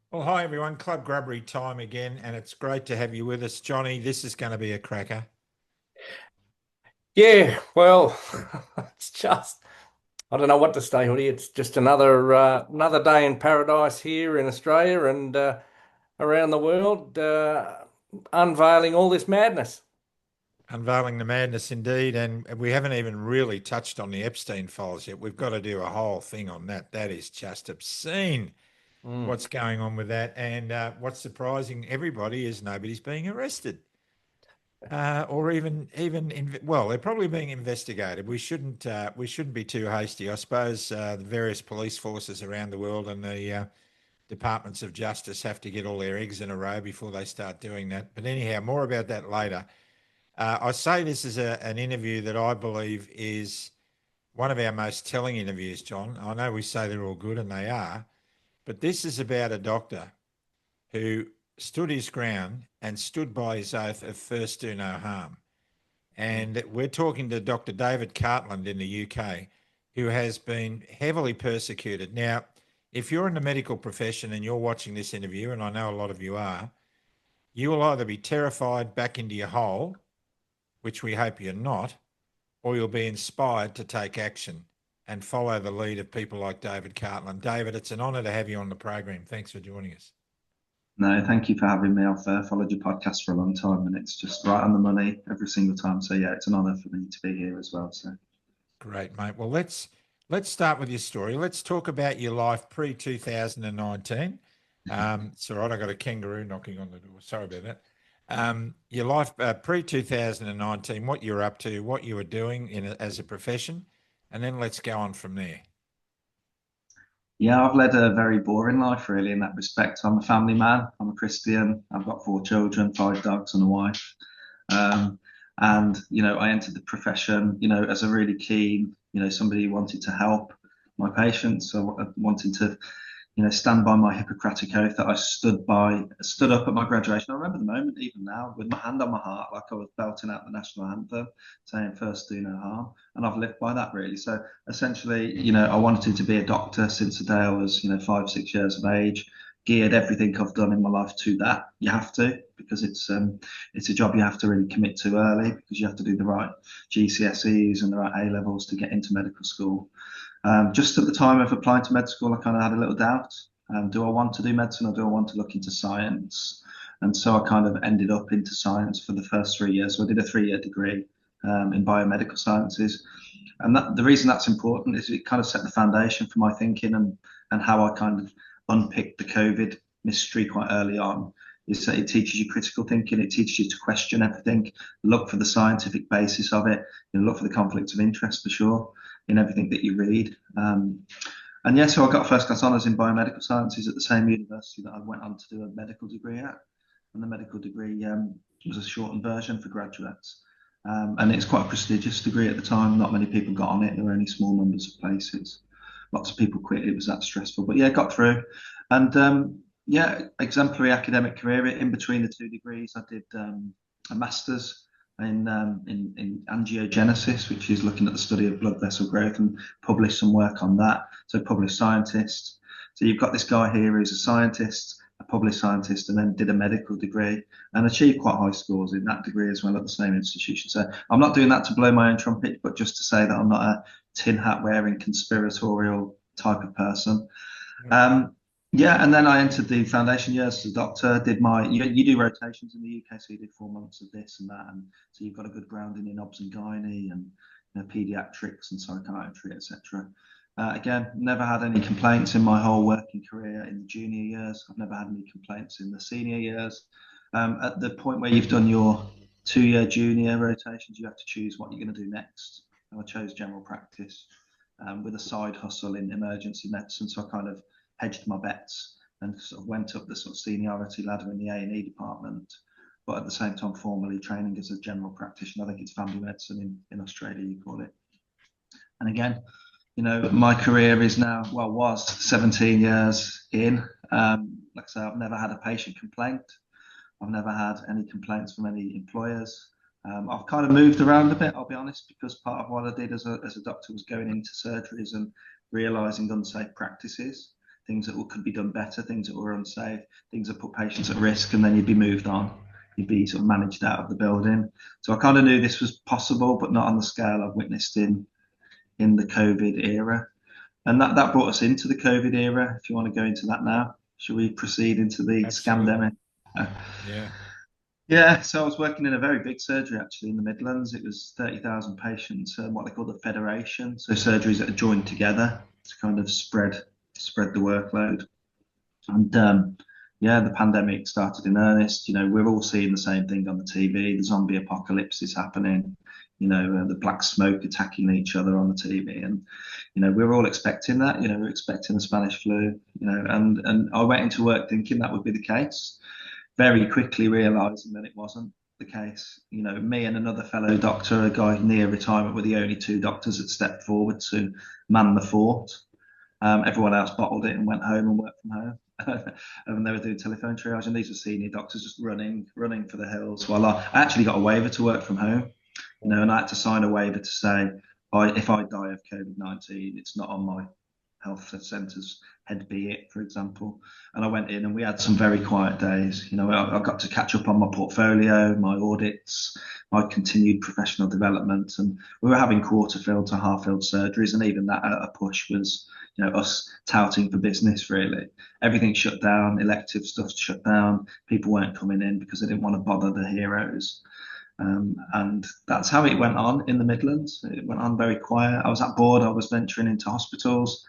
Well, hi everyone, Club Grubbery time again, and it's great to have you with us, Johnny. This is going to be a cracker. Yeah, well, it's just I don't know what to say, Hoodie. It's just another day in paradise here in Australia and around the world, unveiling all this madness. Unveiling the madness indeed, and we haven't even really touched on the Epstein files yet. We've got to do a whole thing on that. That is just obscene Mm. what's going on with that. And what's surprising everybody is nobody's being arrested. Or well, they're probably being investigated. We shouldn't be too hasty. I suppose the various police forces around the world and the departments of justice have to get all their eggs in a row before they start doing that. But anyhow, more about that later. I say this is an interview that I believe is one of our most telling interviews, John. I know we say they're all good, and they are, but this is about a doctor who stood his ground and stood by his oath of first do no harm. And we're talking to Dr. David Cartland in the UK, who has been heavily persecuted. Now, if you're in the medical profession and you're watching this interview, and I know a lot of you are, you will either be terrified back into your hole, which we hope you're not, or you'll be inspired to take action and follow the lead of people like David Cartland. David, it's an honour to have you on the program. Thanks for joining us. No, thank you for having me. I've followed your podcast for a long time, and it's just right on the money every single time. So yeah, it's an honour for me to be here as well. So Great, mate. Well, let's start with your story. Let's talk about your life pre 2019. It's all right. I got a kangaroo knocking on the door. Sorry about that. Your life pre 2019, what you're up to, what you were doing as a profession, and then let's go on from there. yeah, I've led a very boring life really in that respect. I'm a family man. I'm a Christian. I've got four children, five dogs, and a wife. Um, and I entered the profession, as a really keen, somebody who wanted to help my patients. So I wanted to stand by my Hippocratic oath that I stood up at my graduation. I remember the moment, even now, with my hand on my heart, like I was belting out the national anthem, saying "First, do no harm," and I've lived by that really. So essentially, I wanted to be a doctor since the day I was, 5, 6 years of age. Geared everything I've done in my life to that. You have to because it's a job you have to really commit to early because you have to do the right GCSEs and the right A levels to get into medical school. Just at the time of applying to med school, I kind of had a little doubt. Do I want to do medicine or do I want to look into science? And so I kind of ended up into science for the first 3 years. So I did a 3 year degree in biomedical sciences. And the reason that's important is it kind of set the foundation for my thinking and how I kind of unpicked the COVID mystery quite early on. Is that it teaches you critical thinking, it teaches you to question everything, look for the scientific basis of it, look for the conflicts of interest for sure in everything that you read. And yeah, so I got first class honours in biomedical sciences at the same university that I went on to do a medical degree at. And the medical degree was a shortened version for graduates. And it's quite a prestigious degree at the time. Not many people got on it. There were only small numbers of places. Lots of people quit. It was that stressful. But yeah, got through. And yeah, exemplary academic career. In between the two degrees, I did a master's in angiogenesis, which is looking at the study of blood vessel growth, and published some work on that. So published scientist. So you've got this guy here who's a scientist, a published scientist, and then did a medical degree and achieved quite high scores in that degree as well at the same institution. So I'm not doing that to blow my own trumpet, but just to say that I'm not a tin hat wearing conspiratorial type of person. Um, yeah, and then I entered the foundation years as a doctor. Did you do rotations in the UK, so you did 4 months of this and that, and so you've got a good grounding in obs and gynae and pediatrics and psychiatry, etc. Again, never had any complaints in my whole working career in the junior years. I've never had any complaints in the senior years. At the point where you've done your 2 year junior rotations, you have to choose what you're going to do next. And I chose general practice with a side hustle in emergency medicine. So I kind of hedged my bets and sort of went up the sort of seniority ladder in the A&E department, but at the same time formally training as a general practitioner. I think it's family medicine in Australia, you call it. And again, my career is now, well, was 17 years in. Like I say, I've never had a patient complaint. I've never had any complaints from any employers. I've kind of moved around a bit, I'll be honest, because part of what I did as a doctor was going into surgeries and realizing unsafe practices. things that could be done better, things that were unsafe, things that put patients at risk, and then you'd be moved on. You'd be sort of managed out of the building. So I kind of knew this was possible, but not on the scale I've witnessed in the COVID era. And that brought us into the COVID era. If you want to go into that now, should we proceed into the scamdemic? Yeah. Yeah, so I was working in a very big surgery actually in the Midlands. It was 30,000 patients, what they call the federation. So surgeries that are joined together to kind of spread the workload. And yeah, the pandemic started in earnest. We're all seeing the same thing on the TV. The zombie apocalypse is happening. The black smoke attacking each other on the TV, and we're all expecting that. We're expecting the Spanish flu. And I went into work thinking that would be the case, very quickly realizing that it wasn't the case. Me and another fellow doctor, a guy near retirement, were the only two doctors that stepped forward to man the fort. Everyone else bottled it and went home and worked from home. And they were doing telephone triage, and these were senior doctors just running for the hills. While I actually got a waiver to work from home, and I had to sign a waiver to say, if I die of COVID-19, it's not on my health centre's head, be it, for example. And I went in and we had some very quiet days. I got to catch up on my portfolio, my audits, my continued professional development. And we were having quarter-filled to half-filled surgeries. And even that at a push was, us touting for business, really. Everything shut down, elective stuff shut down. People weren't coming in because they didn't want to bother the heroes. And that's how it went on in the Midlands. It went on very quiet. I was at board. I was venturing into hospitals.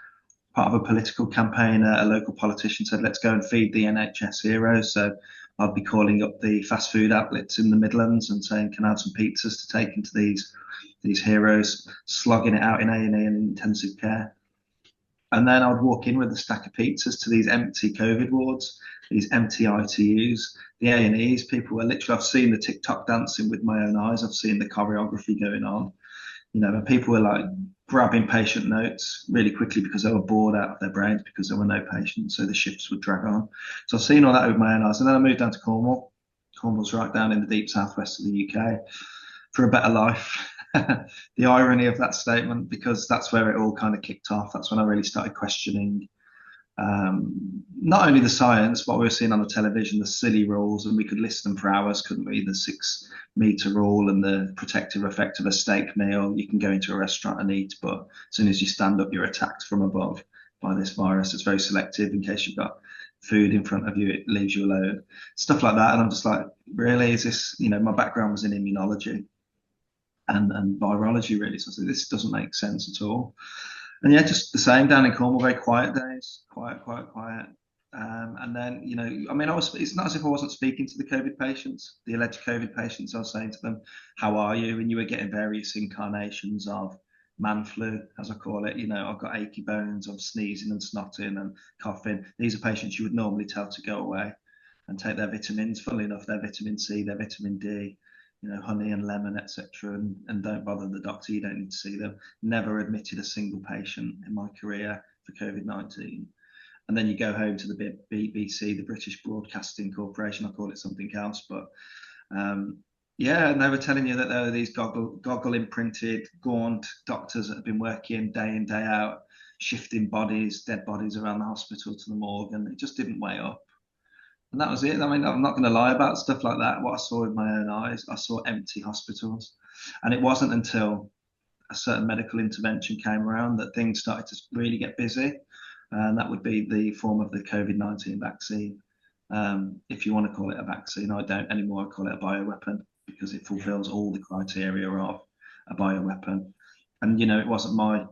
Part of a political campaign, a local politician said, let's go and feed the NHS heroes. So I'd be calling up the fast food outlets in the Midlands and saying, can I have some pizzas to take into these heroes, slogging it out in A&E and intensive care. And then I'd walk in with a stack of pizzas to these empty COVID wards, these empty ITUs, the A&Es. People were literally, I've seen the TikTok dancing with my own eyes. I've seen the choreography going on. And people were like grabbing patient notes really quickly because they were bored out of their brains because there were no patients, so the shifts would drag on. So I've seen all that with my own eyes. And then I moved down to Cornwall. Cornwall's right down in the deep southwest of the UK for a better life. The irony of that statement, because that's where it all kind of kicked off. That's when I really started questioning not only the science, what we were seeing on the television, the silly rules, and we could list them for hours, couldn't we? The 6-meter rule and the protective effect of a steak meal. You can go into a restaurant and eat, but as soon as you stand up, you're attacked from above by this virus. It's very selective. In case you've got food in front of you, it leaves you alone. Stuff like that. And I'm just like, really? Is this, my background was in immunology and virology, really. So I said, this doesn't make sense at all. And yeah, just the same down in Cornwall, very quiet days, quiet. And then, it's not as if I wasn't speaking to the COVID patients, the alleged COVID patients. I was saying to them, how are you? And you were getting various incarnations of man flu, as I call it. I've got achy bones, I'm sneezing and snotting and coughing. These are patients you would normally tell to go away and take their vitamins, funnily enough, their vitamin C, their vitamin D, honey and lemon, etc., and don't bother the doctor. You don't need to see them. Never admitted a single patient in my career for COVID-19. And then you go home to the BBC, the British Broadcasting Corporation. I call it something else, but yeah, and they were telling you that there were these goggle imprinted, gaunt doctors that have been working day in, day out, shifting bodies, dead bodies around the hospital to the morgue, and it just didn't weigh up. And that was it. I mean, I'm not going to lie about stuff like that. What I saw with my own eyes, I saw empty hospitals. And it wasn't until a certain medical intervention came around that things started to really get busy. And that would be the form of the COVID-19 vaccine. If you want to call it a vaccine, I don't anymore. I call it a bioweapon because it fulfills all the criteria of a bioweapon. And, it wasn't my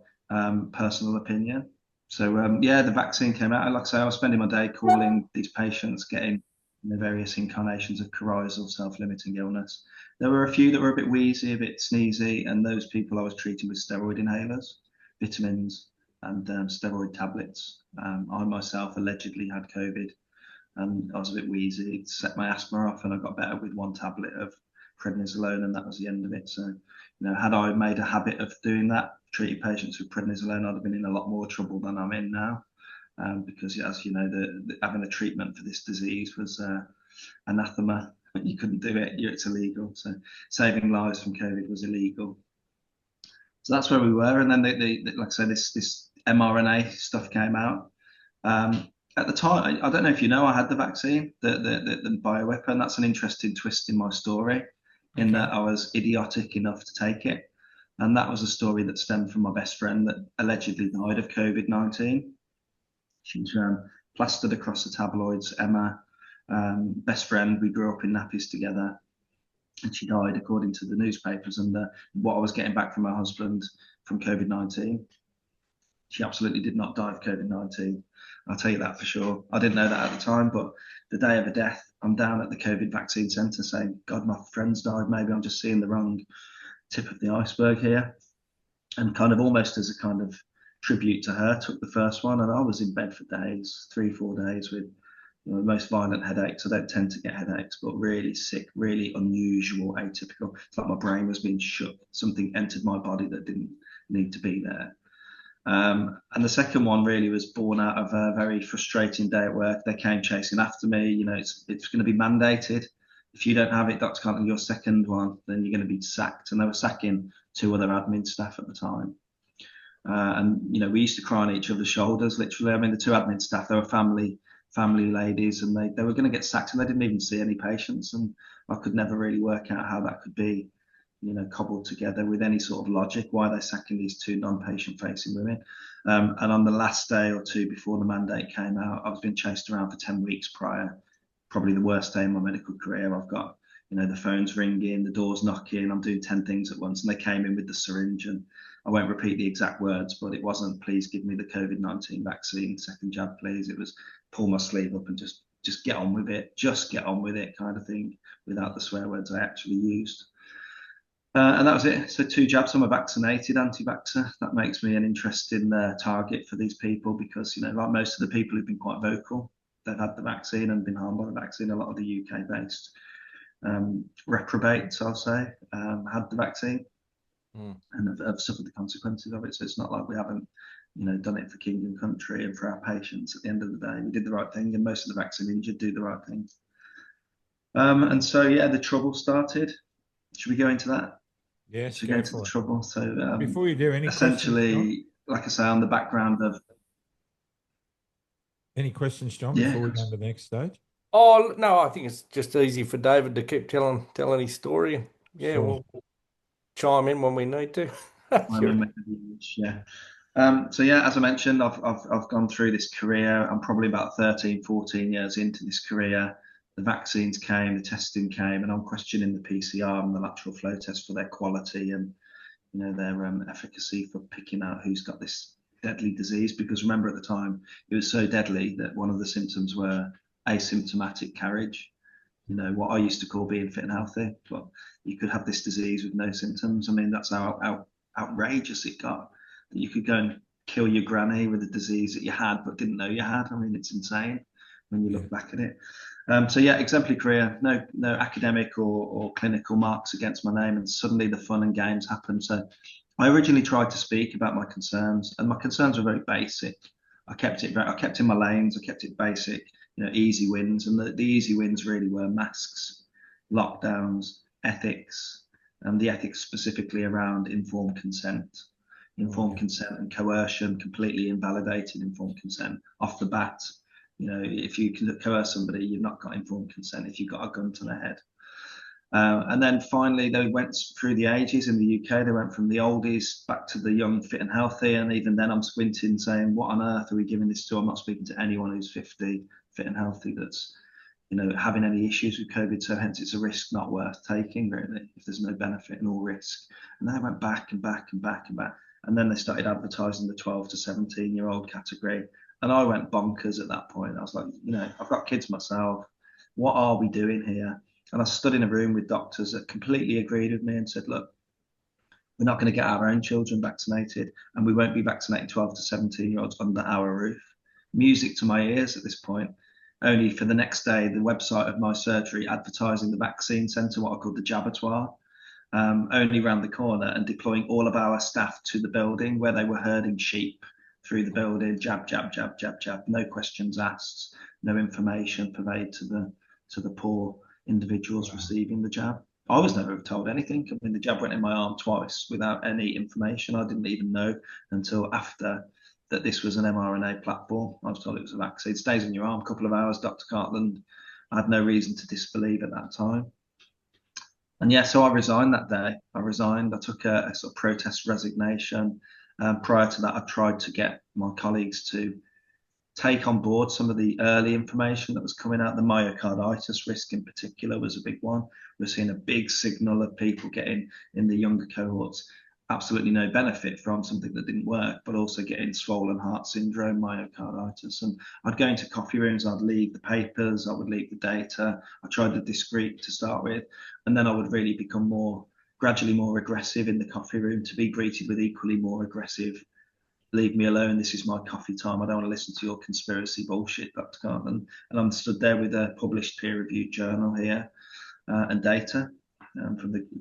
personal opinion. So yeah, the vaccine came out. Like I say, I was spending my day calling these patients, getting various incarnations of coryzal self-limiting illness. There were a few that were a bit wheezy, a bit sneezy, and those people I was treating with steroid inhalers, vitamins, and steroid tablets. I myself allegedly had COVID, and I was a bit wheezy. It set my asthma off, and I got better with one tablet of prednisolone, and that was the end of it. So, had I made a habit of doing that, treating patients with prednisolone, I'd have been in a lot more trouble than I'm in now. Because, as you know, having a treatment for this disease was anathema. You couldn't do it. It's illegal. So saving lives from COVID was illegal. So that's where we were. And then, like I said, this mRNA stuff came out. At the time, I don't know if you know, I had the vaccine, the bioweapon. That's an interesting twist in my story, in Okay. that I was idiotic enough to take it. And that was a story that stemmed from my best friend that allegedly died of COVID-19. She's plastered across the tabloids, Emma, best friend. We grew up in nappies together, and she died according to the newspapers. And what I was getting back from her husband from COVID-19, she absolutely did not die of COVID-19. I'll tell you that for sure. I didn't know that at the time, but the day of her death, I'm down at the COVID vaccine centre saying, God, my friend's died. Maybe I'm just seeing the wrong tip of the iceberg here. And kind of almost as a kind of tribute to her, took the first one. And I was in bed for days, 3-4 days with the most violent headaches. I don't tend to get headaches, but really sick, really unusual, atypical. It's like my brain was being shook. Something entered my body that didn't need to be there. And the second one really was born out of a very frustrating day at work. They came chasing after me. It's going to be mandated. If you don't have it, Dr. Cartland, your second one, then you're going to be sacked. And they were sacking 2 other admin staff at the time. And we used to cry on each other's shoulders, literally. I mean, the 2 admin staff, they were family ladies, and they were going to get sacked, and they didn't even see any patients. And I could never really work out how that could be cobbled together with any sort of logic, why they're sacking these 2 non-patient facing women. And on the last day or 2 before the mandate came out, I was being chased around for 10 weeks prior, probably the worst day in my medical career. I've got, the phone's ringing, the door's knocking, I'm doing 10 things at once. And they came in with the syringe, and I won't repeat the exact words, but it wasn't, please give me the COVID-19 vaccine, second jab, please. It was, pull my sleeve up and just get on with it, kind of thing, without the swear words I actually used. And that was it. So 2 jabs. I'm a vaccinated anti-vaxxer. That makes me an interesting target for these people because, like most of the people who've been quite vocal, they've had the vaccine and been harmed by the vaccine. A lot of the UK-based reprobates, I'll say, had the vaccine and have suffered the consequences of it. So it's not like we haven't, done it for king and country and for our patients. At the end of the day, we did the right thing, and most of the vaccine injured do the right thing. And so, yeah, the trouble started. Should we go into that? Yes, To go go to for the it. trouble. So Before you do, any essentially, questions, John? like I say, on the background of Any questions, John, yeah, before we go to the next stage? Oh no, I think it's just easy for David to keep telling his story. Yeah, Sure. we'll chime in when we need to. I'm Sure. in yeah. So yeah, as I mentioned, I've gone through this career. I'm probably about 13, 14 years into this career. The vaccines came, the testing came, and I'm questioning the PCR and the lateral flow test for their quality and their efficacy for picking out who's got this deadly disease. Because remember, at the time, it was so deadly that one of the symptoms were asymptomatic carriage. What I used to call being fit and healthy, but you could have this disease with no symptoms. I mean, that's how outrageous it got, that you could go and kill your granny with a disease that you had but didn't know you had. I mean, it's insane when you look back at it. So yeah, exemplary career, no academic or clinical marks against my name, and suddenly the fun and games happened. So I originally tried to speak about my concerns, and my concerns were very basic. I kept in my lanes. I kept it basic, easy wins, and the easy wins really were masks, lockdowns, ethics, and the ethics specifically around informed consent. Informed consent and coercion completely invalidated informed consent off the bat. If you can coerce somebody, you've not got informed consent if you've got a gun to their head. And then finally, they went through the ages in the UK. They went from the oldies back to the young, fit and healthy. And even then I'm squinting saying, what on earth are we giving this to? I'm not speaking to anyone who's 50, fit and healthy, that's having any issues with COVID. So hence it's a risk not worth taking, really, if there's no benefit and all risk. And then I went back and back and back and back. And then they started advertising the 12 to 17-year-old category. And I went bonkers at that point. I was like, I've got kids myself. What are we doing here? And I stood in a room with doctors that completely agreed with me and said, look, we're not going to get our own children vaccinated, and we won't be vaccinating 12 to 17-year-olds under our roof. Music to my ears at this point. Only for the next day, the website of my surgery advertising the vaccine centre, what I called the Jabatoire, only round the corner, and deploying all of our staff to the building where they were herding sheep through the building, jab, jab, jab, jab, jab, no questions asked, no information conveyed to the poor individuals receiving the jab. I was never told anything. I mean, the jab went in my arm twice without any information. I didn't even know until after that this was an mRNA platform. I was told it was a vaccine. It stays in your arm a couple of hours, Dr. Cartland. I had no reason to disbelieve at that time. And yeah, so I resigned that day. I resigned. I took a sort of protest resignation. Prior to that, I tried to get my colleagues to take on board some of the early information that was coming out. The myocarditis risk in particular was a big one. We're seeing a big signal of people getting in the younger cohorts absolutely no benefit from something that didn't work, but also getting swollen heart syndrome, myocarditis. And I'd go into coffee rooms, I'd leave the papers, I would leave the data. I tried the discreet to start with, and then I would really become gradually more aggressive in the coffee room, to be greeted with equally more aggressive, leave me alone, this is my coffee time, I don't want to listen to your conspiracy bullshit, Dr. Cartland. And I'm stood there with a published peer-reviewed journal here and data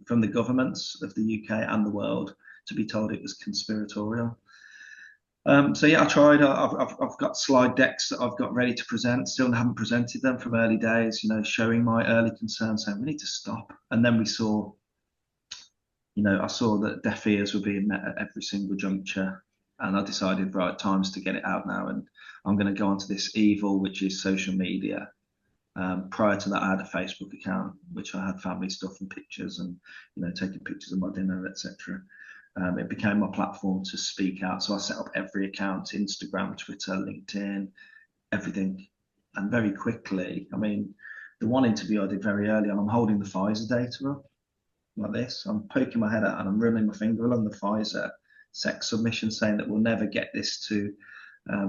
from the governments of the UK and the world, to be told it was conspiratorial. So yeah, I tried. I've got slide decks that I've got ready to present. Still haven't presented them from early days. Showing my early concerns, saying we need to stop. And then we saw, I saw that deaf ears were being met at every single juncture, and I decided, right, time's to get it out now, and I'm going to go onto this evil, which is social media. Prior to that, I had a Facebook account, which I had family stuff and pictures, and taking pictures of my dinner, etc. It became my platform to speak out. So I set up every account: Instagram, Twitter, LinkedIn, everything. And very quickly, the one interview I did very early on, I'm holding the Pfizer data up like this. I'm poking my head out and I'm running my finger along the Pfizer sex submission, saying that we'll never get this to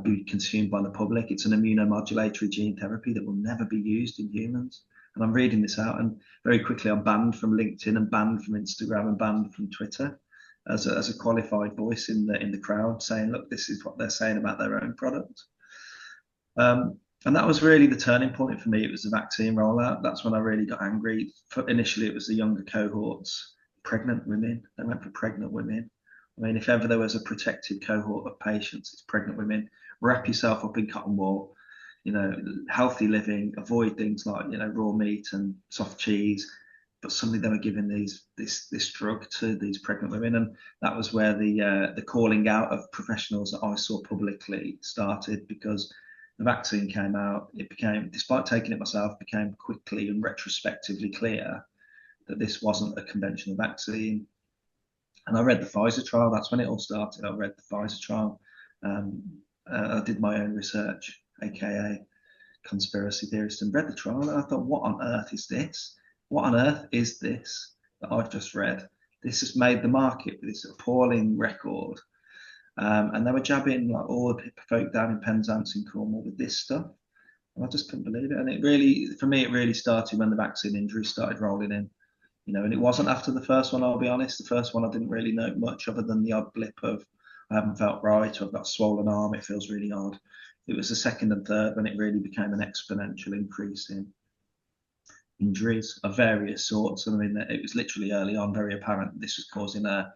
be consumed by the public. It's an immunomodulatory gene therapy that will never be used in humans. And I'm reading this out, and very quickly I'm banned from LinkedIn and banned from Instagram and banned from Twitter as a qualified voice in the crowd, saying, look, this is what they're saying about their own product. And that was really the turning point for me. It was the vaccine rollout. That's when I really got angry. Initially, it was the younger cohorts, pregnant women. They went for pregnant women. If ever there was a protected cohort of patients, it's pregnant women. Wrap yourself up in cotton wool, healthy living, avoid things like, raw meat and soft cheese. But suddenly they were giving this drug to these pregnant women. And that was where the calling out of professionals that I saw publicly started, because the vaccine came out. It became, despite taking it myself, became quickly and retrospectively clear that this wasn't a conventional vaccine. And I read the Pfizer trial. That's when it all started. I read the Pfizer trial. I did my own research, aka conspiracy theorist, and read the trial. And I thought, what on earth is this? What on earth is this that I've just read? This has made the market with this appalling record. And they were jabbing like all the folk down in Penzance in Cornwall with this stuff. And I just couldn't believe it. And it really, for me, it really started when the vaccine injuries started rolling in. And it wasn't after the first one, I'll be honest. The first one, I didn't really know much other than the odd blip of, I haven't felt right, or I've got a swollen arm, it feels really odd. It was the second and third when it really became an exponential increase in injuries of various sorts. And it was literally early on very apparent that this was causing a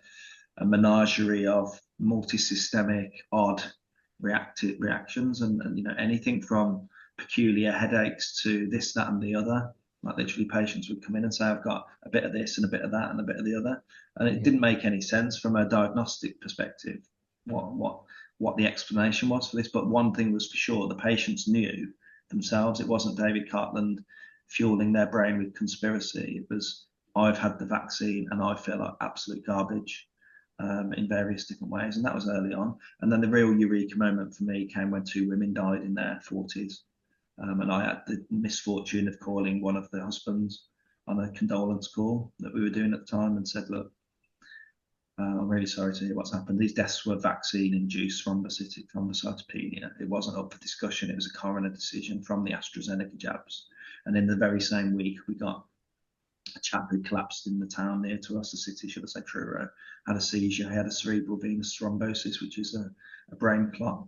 menagerie of multi-systemic, odd reactions, and anything from peculiar headaches to this, that, and the other. Like literally patients would come in and say, I've got a bit of this and a bit of that and a bit of the other. And it didn't make any sense from a diagnostic perspective what the explanation was for this. But one thing was for sure, the patients knew themselves. It wasn't David Cartland fueling their brain with conspiracy. It was, I've had the vaccine and I feel like absolute garbage in various different ways. And that was early on. And then the real eureka moment for me came when 2 women died in their 40s. And I had the misfortune of calling one of the husbands on a condolence call that we were doing at the time and said, look, I'm really sorry to hear what's happened. These deaths were vaccine-induced thrombocytopenia. It wasn't up for discussion. It was a coroner decision from the AstraZeneca jabs. And in the very same week, we got a chap who collapsed in the town near to us, the city, should I say, Truro, had a seizure. He had a cerebral venous thrombosis, which is a brain clot.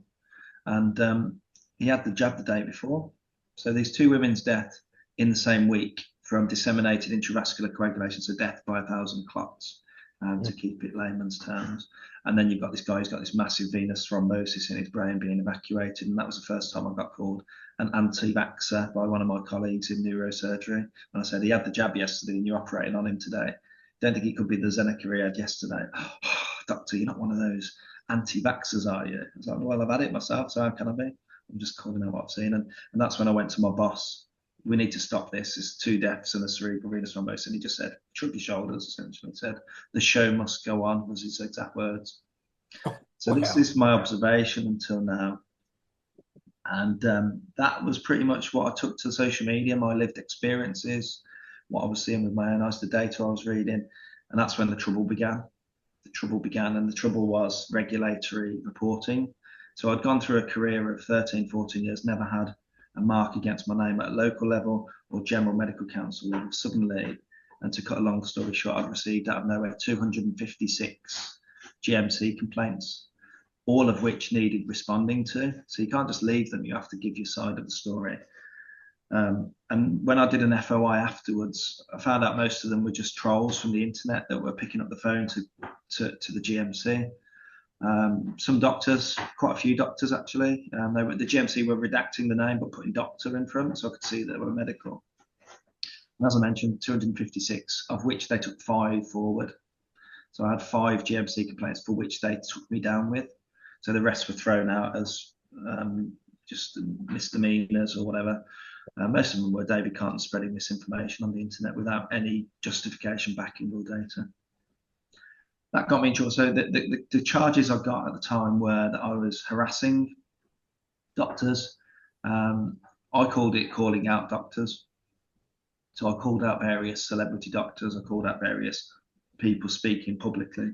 And he had the jab the day before. So these 2 women's death in the same week from disseminated intravascular coagulation, so death by 1,000 clots, to keep it layman's terms. And then you've got this guy who's got this massive venous thrombosis in his brain being evacuated. And that was the first time I got called an anti-vaxxer by one of my colleagues in neurosurgery. And I said, he had the jab yesterday and you're operating on him today. Don't think it could be the Zeneca he had yesterday. Oh, doctor, you're not one of those anti-vaxxers, are you? I was like, well, I've had it myself, so how can I be? I'm just calling out what I've seen. And that's when I went to my boss. We need to stop this. There's 2 deaths and a cerebral venous thrombosis. And he just said, shrugged his shoulders, essentially. He said, the show must go on, was his exact words. So Wow. this is my observation until now. And that was pretty much what I took to social media, my lived experiences, what I was seeing with my own eyes, the data I was reading. And that's when the trouble began. The trouble began, and the trouble was regulatory reporting. So I'd gone through a career of 13, 14 years, never had a mark against my name at a local level or general medical council level. Suddenly, and to cut a long story short, I'd received out of nowhere 256 GMC complaints, all of which needed responding to. So you can't just leave them, you have to give your side of the story. And when I did an FOI afterwards, I found out most of them were just trolls from the internet that were picking up the phone to the GMC. Some doctors, quite a few doctors actually, the GMC were redacting the name but putting doctor in front, so I could see they were medical. And as I mentioned, 256, of which they took 5 forward. So I had 5 GMC complaints for which they took me down with. So the rest were thrown out as just misdemeanors or whatever. Most of them were David Cartland spreading misinformation on the internet without any justification backing or data. That got me in trouble. So the charges I got at the time were that I was harassing doctors. I called it calling out doctors. So I called out various celebrity doctors. I called out various people speaking publicly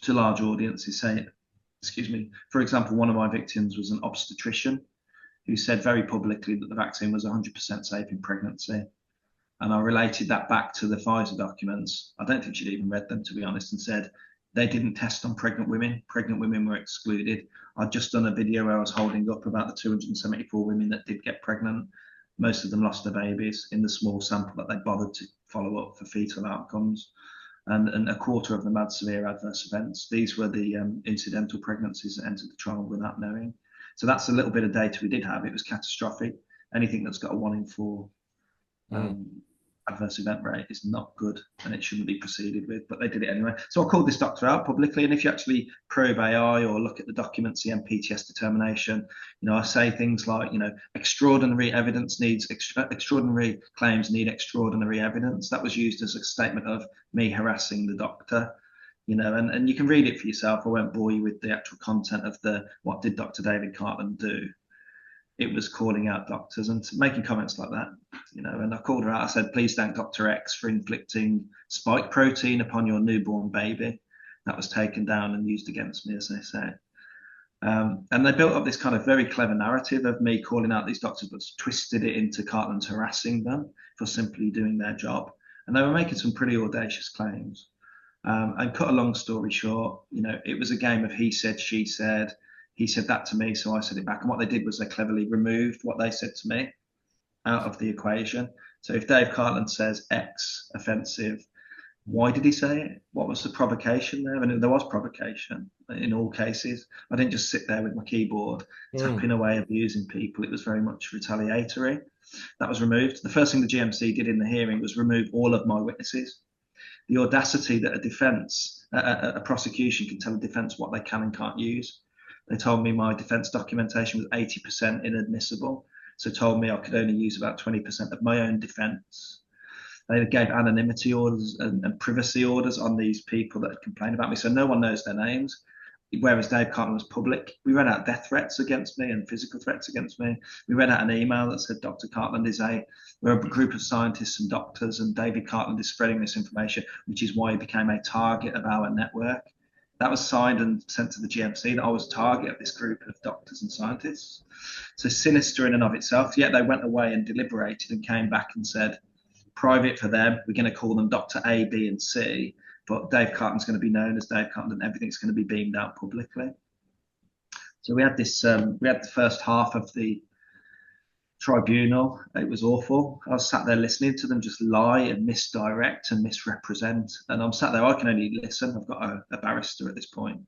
to large audiences saying, excuse me, for example, one of my victims was an obstetrician who said very publicly that the vaccine was 100% safe in pregnancy. And I related that back to the Pfizer documents. I don't think she'd even read them, to be honest, and said they didn't test on pregnant women. Pregnant women were excluded. I'd just done a video where I was holding up about the 274 women that did get pregnant. Most of them lost their babies in the small sample that they bothered to follow up for fetal outcomes. And a quarter of them had severe adverse events. These were the incidental pregnancies that entered the trial without knowing. So that's a little bit of data we did have. It was catastrophic. Anything that's got a 1 in 4 adverse event rate is not good, and it shouldn't be proceeded with, but they did it anyway. So I called this doctor out publicly, and if you actually probe AI or look at the documents, the MPTS determination, I say things like, extraordinary evidence needs, extraordinary claims need extraordinary evidence. That was used as a statement of me harassing the doctor. And you can read it for yourself. I won't bore you with the actual content of what did Dr. David Cartland do. It was calling out doctors and making comments like that, and I called her out. I said, please thank Dr. X for inflicting spike protein upon your newborn baby. That was taken down and used against me, as they say. And they built up this kind of very clever narrative of me calling out these doctors, but twisted it into Cartland's harassing them for simply doing their job. And they were making some pretty audacious claims. And cut a long story short, it was a game of he said, she said. He said that to me, so I said it back. And what they did was they cleverly removed what they said to me out of the equation. So if Dave Cartland says X offensive, why did he say it? What was the provocation there? And there was provocation in all cases. I didn't just sit there with my keyboard tapping away, abusing people. It was very much retaliatory. That was removed. The first thing the GMC did in the hearing was remove all of my witnesses. The audacity that a prosecution can tell a defense what they can and can't use. They told me my defense documentation was 80% inadmissible. So told me I could only use about 20% of my own defense. They gave anonymity orders and privacy orders on these people that had complained about me. So no one knows their names. Whereas Dave Cartland was public. We read out death threats against me and physical threats against me. We read out an email that said Dr. Cartland we're a group of scientists and doctors, and David Cartland is spreading this information, which is why he became a target of our network. That was signed and sent to the GMC that I was a target of this group of doctors and scientists. So sinister in and of itself. Yet they went away and deliberated and came back and said, private for them, we're going to call them Dr. A, B, and C, but Dave Cartland's going to be known as Dave Cartland and everything's going to be beamed out publicly. So we had the first half of the tribunal. It was awful. I was sat there listening to them just lie and misdirect and misrepresent. And I'm sat there, I can only listen. I've got a barrister at this point.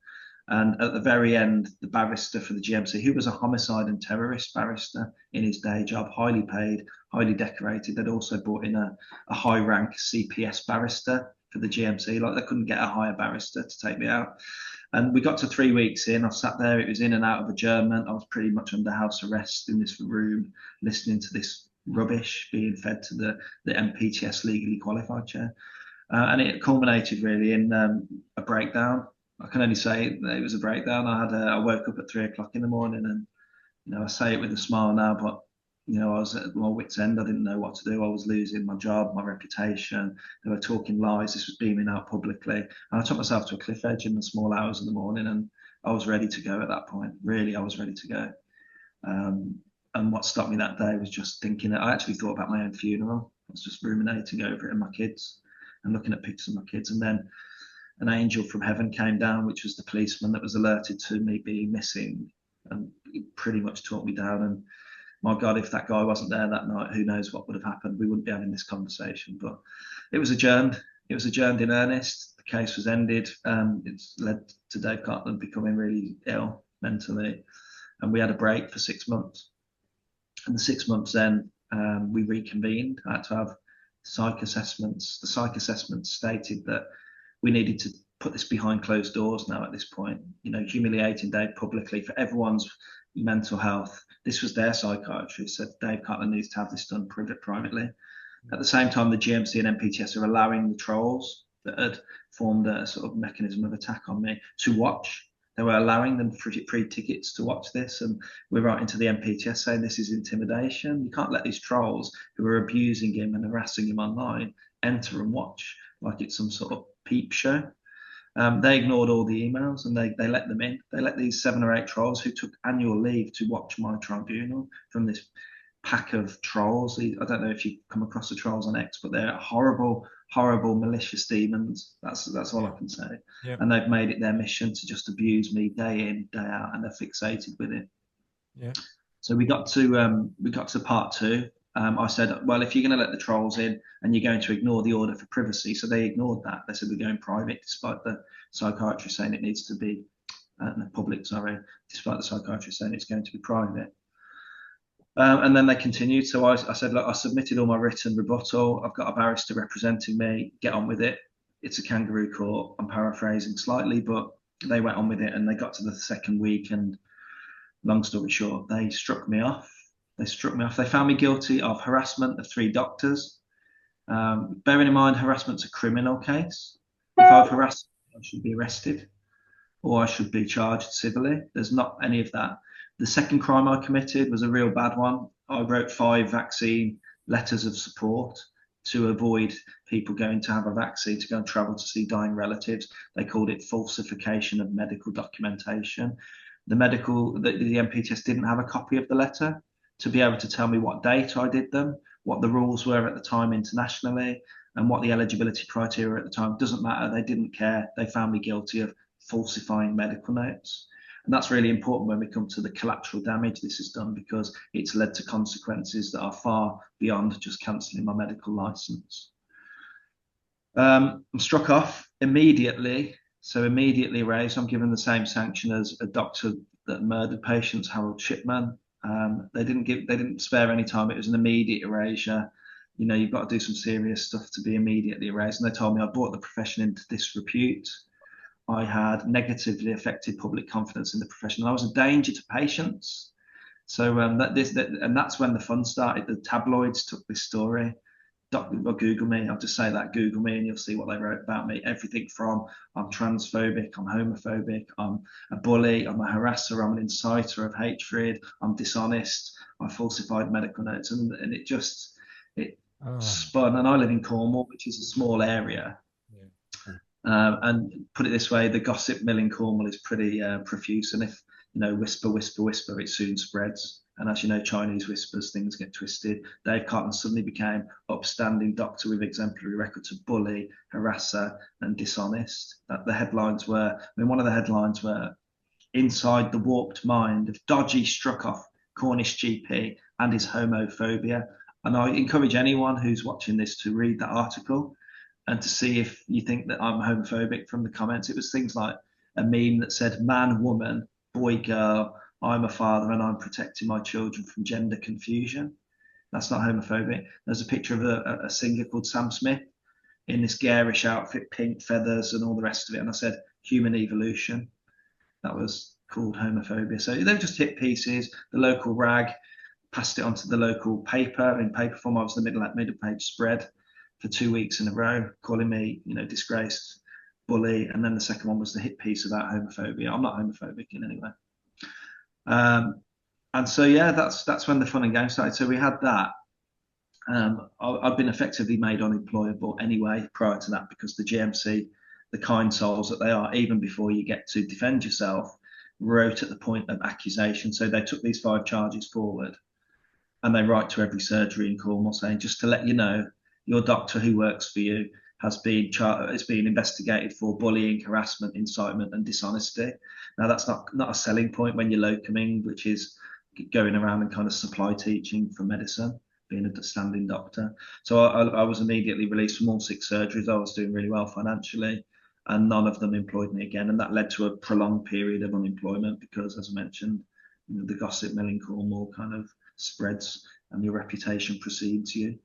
And at the very end, the barrister for the GMC, who was a homicide and terrorist barrister in his day job, highly paid, highly decorated. They'd also brought in a high rank CPS barrister for the GMC. Like they couldn't get a higher barrister to take me out. And we got to 3 weeks in. I sat there. It was in and out of adjournment. I was pretty much under house arrest in this room, listening to this rubbish being fed to the MPTS legally qualified chair. And it culminated really in a breakdown. I can only say that it was a breakdown. I woke up at 3 o'clock in the morning, and I say it with a smile now, but I was at my wit's end. I didn't know what to do. I was losing my job, my reputation. They were talking lies. This was beaming out publicly. And I took myself to a cliff edge in the small hours of the morning, and I was ready to go at that point. Really, I was ready to go. And what stopped me that day was just thinking that I actually thought about my own funeral. I was just ruminating over it and my kids and looking at pictures of my kids. And then an angel from heaven came down, which was the policeman that was alerted to me being missing, and he pretty much talked me down. And my God, if that guy wasn't there that night, who knows what would have happened? We wouldn't be having this conversation. But it was adjourned. It was adjourned in earnest. The case was ended. It's led to Dave Cartland becoming really ill mentally. And we had a break for 6 months. And the 6 months then, we reconvened. I had to have psych assessments. The psych assessments stated that we needed to put this behind closed doors now at this point, humiliating Dave publicly for everyone's mental health. This was their psychiatrist said Dave Cartland needs to have this done privately. At the same time, the GMC and MPTS are allowing the trolls that had formed a sort of mechanism of attack on me to watch. They were allowing them free tickets to watch this, and we're writing to the MPTS saying this is intimidation. You can't let these trolls who are abusing him and harassing him online enter and watch like it's some sort of peep show. They ignored all the emails and they let them in. They let these 7 or 8 trolls who took annual leave to watch my tribunal from this pack of trolls. I don't know if you come across the trolls on X, but they're horrible, horrible, malicious demons. That's all I can say. Yep. And they've made it their mission to just abuse me day in, day out, and they're fixated with it. Yeah. So we got to part 2. I said, well, if you're going to let the trolls in and you're going to ignore the order for privacy, so they ignored that. They said we're going private, despite the psychiatrist saying it needs to be public. Despite the psychiatrist saying it's going to be private. And then they continued. So I said, look, I submitted all my written rebuttal. I've got a barrister representing me. Get on with it. It's a kangaroo court. I'm paraphrasing slightly, but they went on with it, and they got to the 2nd week, and long story short, they struck me off. They found me guilty of harassment of 3 doctors. Bearing in mind, harassment's a criminal case. If I've harassed, I should be arrested, or I should be charged civilly. There's not any of that. The second crime I committed was a real bad one. I wrote 5 vaccine letters of support to avoid people going to have a vaccine to go and travel to see dying relatives. They called it falsification of medical documentation. The MPTS didn't have a copy of the letter to be able to tell me what date I did them, what the rules were at the time internationally, and what the eligibility criteria at the time. Doesn't matter. They didn't care. They found me guilty of falsifying medical notes. And that's really important when we come to the collateral damage this has done, because it's led to consequences that are far beyond just cancelling my medical license. I'm struck off immediately. So immediately raised. I'm given the same sanction as a doctor that murdered patients, Harold Shipman. They didn't spare any time. It was an immediate erasure. You've got to do some serious stuff to be immediately erased. And they told me I brought the profession into disrepute. I had negatively affected public confidence in the profession. I was a danger to patients. So and that's when the fun started. The tabloids took this story. Google me. I'll just say that. Google me, and you'll see what they wrote about me. Everything from I'm transphobic, I'm homophobic, I'm a bully, I'm a harasser, I'm an inciter of hatred, I'm dishonest, I falsified medical notes, and it spun. And I live in Cornwall, which is a small area. And put it this way, the gossip mill in Cornwall is pretty profuse, and if whisper, whisper, whisper, it soon spreads. And as you know, Chinese whispers, things get twisted. Dave Cartland suddenly became upstanding doctor with exemplary record to bully, harasser, and dishonest. The headlines were, one of the headlines were, inside the warped mind of dodgy struck off Cornish GP and his homophobia. And I encourage anyone who's watching this to read that article and to see if you think that I'm homophobic from the comments. It was things like a meme that said, man, woman, boy, girl, I'm a father and I'm protecting my children from gender confusion. That's not homophobic. There's a picture of a singer called Sam Smith in this garish outfit, pink feathers and all the rest of it. And I said, human evolution. That was called homophobia. So they were just hit pieces. The local rag passed it onto the local paper in paper form. I was the middle page spread for 2 weeks in a row, calling me, disgraced bully. And then the second one was the hit piece about homophobia. I'm not homophobic in any way. And so, yeah, that's when the fun and games started. So we had that. I'd been effectively made unemployable anyway prior to that, because the GMC, the kind souls that they are, even before you get to defend yourself, wrote at the point of accusation. So they took these 5 charges forward, and they write to every surgery in Cornwall saying, just to let you know, your doctor who works for you has been investigated for bullying, harassment, incitement, and dishonesty. Now, that's not a selling point when you're locuming, which is going around and kind of supply teaching for medicine, being a standing doctor. So I was immediately released from all 6 surgeries. I was doing really well financially, and none of them employed me again. And that led to a prolonged period of unemployment because, as I mentioned, the gossip mill in Cornwall kind of spreads and your reputation precedes you.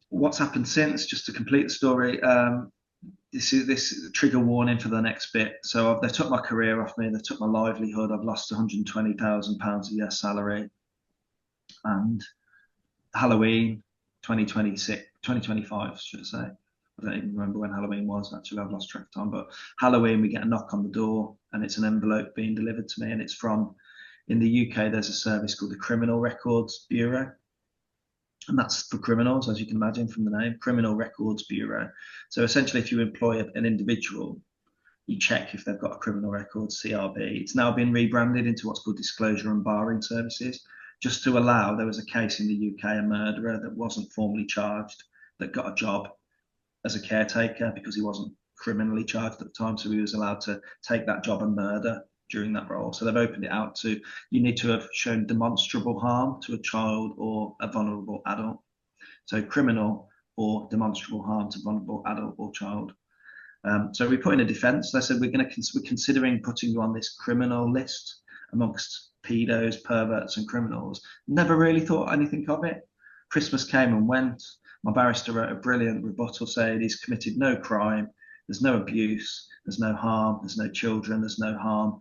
What's happened since, just to complete the story, this is trigger warning for the next bit. So they took my career off me, they took my livelihood. I've lost £120,000 a year salary. And Halloween 2025, should I say. I don't even remember when Halloween was, actually. I've lost track of time. But Halloween, we get a knock on the door, and it's an envelope being delivered to me, and it's from, in the UK, there's a service called the Criminal Records Bureau. And that's for criminals, as you can imagine from the name, Criminal Records Bureau. So essentially, if you employ an individual, you check if they've got a criminal record, CRB. It's now been rebranded into what's called disclosure and barring services, just to allow, there was a case in the UK, a murderer that wasn't formally charged, that got a job as a caretaker because he wasn't criminally charged at the time. So he was allowed to take that job and murder during that role. So they've opened it out to, you need to have shown demonstrable harm to a child or a vulnerable adult. So criminal or demonstrable harm to vulnerable adult or child. So we put in a defence. They said, we're considering putting you on this criminal list amongst pedos, perverts and criminals. Never really thought anything of it. Christmas came and went. My barrister wrote a brilliant rebuttal saying he's committed no crime, there's no abuse, there's no harm, there's no children, there's no harm.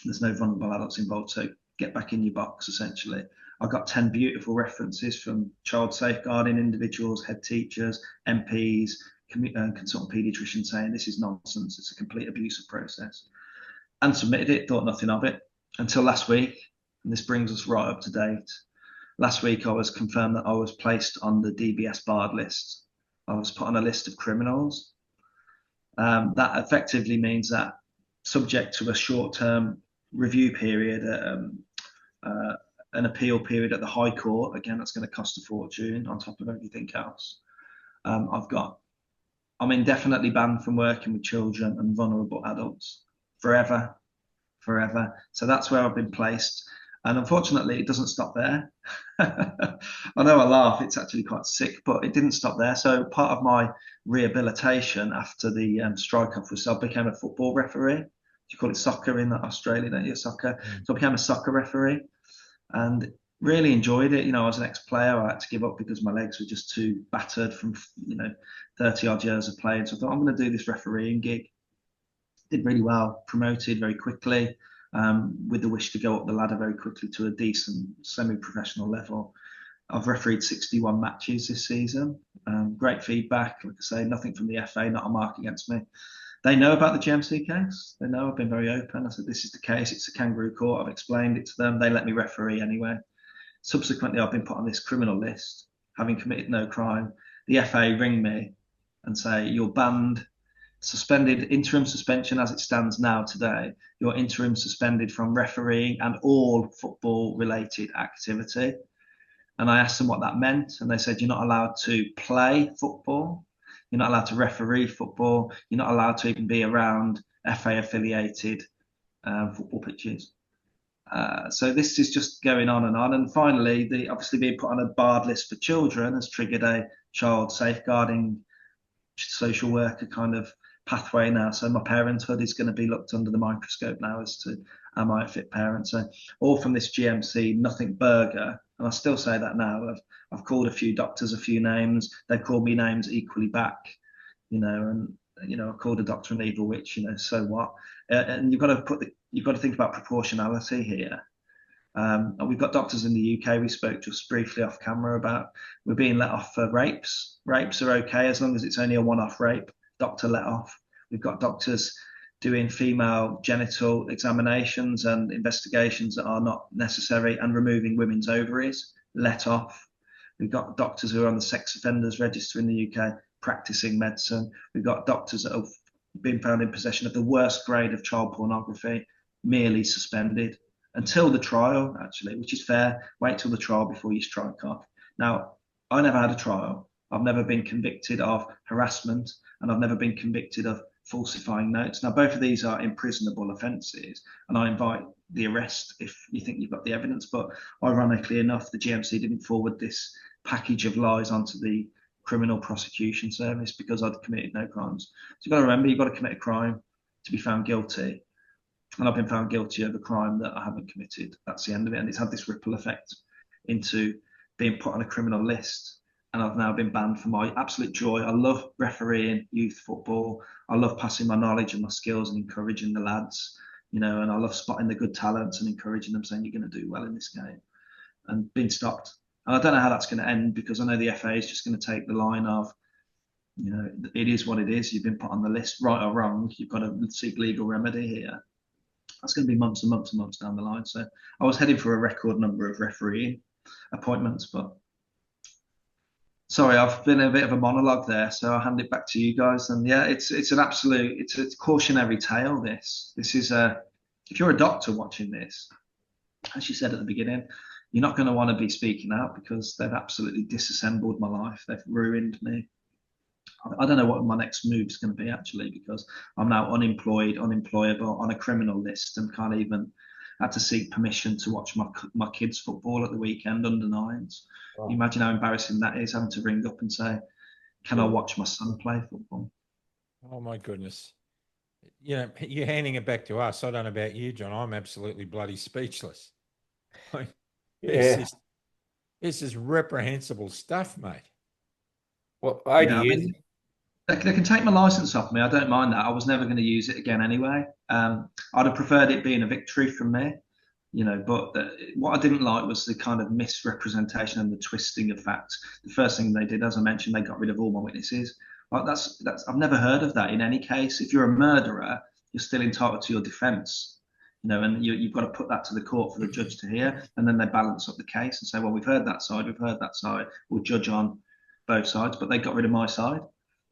There's no vulnerable adults involved, so get back in your box, essentially. I got 10 beautiful references from child safeguarding individuals, head teachers, MPs, consultant paediatricians saying this is nonsense, it's a complete abusive process. And submitted it, thought nothing of it, until last week, and this brings us right up to date. Last week I was confirmed that I was placed on the DBS barred list. I was put on a list of criminals. That effectively means that, subject to a short-term review period, an appeal period at the High Court, again, that's going to cost a fortune on top of everything else. I'm indefinitely banned from working with children and vulnerable adults forever. So that's where I've been placed. And unfortunately, it doesn't stop there. I know I laugh, it's actually quite sick, but it didn't stop there. So part of my rehabilitation after the strike-off was I became a football referee. You call it soccer in Australia, don't you? Soccer. So I became a soccer referee and really enjoyed it. I was an ex-player. I had to give up because my legs were just too battered from 30 odd years of playing. So I thought, I'm going to do this refereeing gig. Did really well, promoted very quickly, with the wish to go up the ladder very quickly to a decent semi-professional level. I've refereed 61 matches this season. Great feedback. Like I say, nothing from the FA, not a mark against me. They know about the GMC case. They know I've been very open. I said, this is the case. It's a kangaroo court. I've explained it to them. They let me referee anyway. Subsequently, I've been put on this criminal list, having committed no crime. The FA ring me and say, you're banned, suspended, interim suspension as it stands now today. You're interim suspended from refereeing and all football-related activity. And I asked them what that meant. And they said, you're not allowed to play football. You're not allowed to referee football. You're not allowed to even be around FA-affiliated football pitches. So this is just going on. And finally, obviously being put on a barred list for children has triggered a child safeguarding social worker kind of pathway now. So my parenthood is going to be looked under the microscope now as to, am I a fit parent? So all from this GMC nothing burger And I still say that now. I've called a few doctors a few names. They've called me names equally back, and I called a doctor an evil witch, so what? And you've got to think about proportionality here. And we've got doctors in the UK we spoke just briefly off camera about. We're being let off for rapes. Rapes are okay as long as it's only a one-off rape. Doctor let off. We've got doctors doing female genital examinations and investigations that are not necessary and removing women's ovaries, let off. We've got doctors who are on the sex offenders register in the UK practicing medicine. We've got doctors that have been found in possession of the worst grade of child pornography, merely suspended until the trial, actually, which is fair. Wait till the trial before you strike off. Now, I never had a trial. I've never been convicted of harassment, and I've never been convicted of falsifying notes. Now, both of these are imprisonable offences, and I invite the arrest if you think you've got the evidence. But ironically enough, the GMC didn't forward this package of lies onto the criminal prosecution service because I'd committed no crimes. So you've got to remember, you've got to commit a crime to be found guilty. And I've been found guilty of a crime that I haven't committed. That's the end of it. And it's had this ripple effect into being put on a criminal list. And I've now been banned for my absolute joy. I love refereeing youth football. I love passing my knowledge and my skills and encouraging the lads, and I love spotting the good talents and encouraging them, saying you're going to do well in this game, and being stopped. And I don't know how that's going to end, because I know the FA is just going to take the line of, it is what it is. You've been put on the list, right or wrong. You've got to seek legal remedy here. That's going to be months and months and months down the line. So I was heading for a record number of refereeing appointments, but sorry, I've been a bit of a monologue there. So I'll hand it back to you guys. And yeah, it's a cautionary tale. This is if you're a doctor watching this, as you said at the beginning, you're not going to want to be speaking out, because they've absolutely disassembled my life. They've ruined me. I don't know what my next move is going to be, actually, because I'm now unemployed, unemployable, on a criminal list, and can't even had to seek permission to watch my kids' football at the weekend, under nines. Wow. You imagine how embarrassing that is, having to ring up and say, can I watch my son play football? Oh, my goodness. You're handing it back to us. I don't know about you, John. I'm absolutely bloody speechless. Yeah. This is reprehensible stuff, mate. Well, 80 years. They can take my license off me. I don't mind that. I was never going to use it again anyway. I'd have preferred it being a victory from me, but what I didn't like was the kind of misrepresentation and the twisting of facts. The first thing they did, as I mentioned, they got rid of all my witnesses. Like that's I've never heard of that in any case. If you're a murderer, you're still entitled to your defense, and you've got to put that to the court for the judge to hear, and then they balance up the case and say, well, we've heard that side, we'll judge on both sides. But they got rid of my side.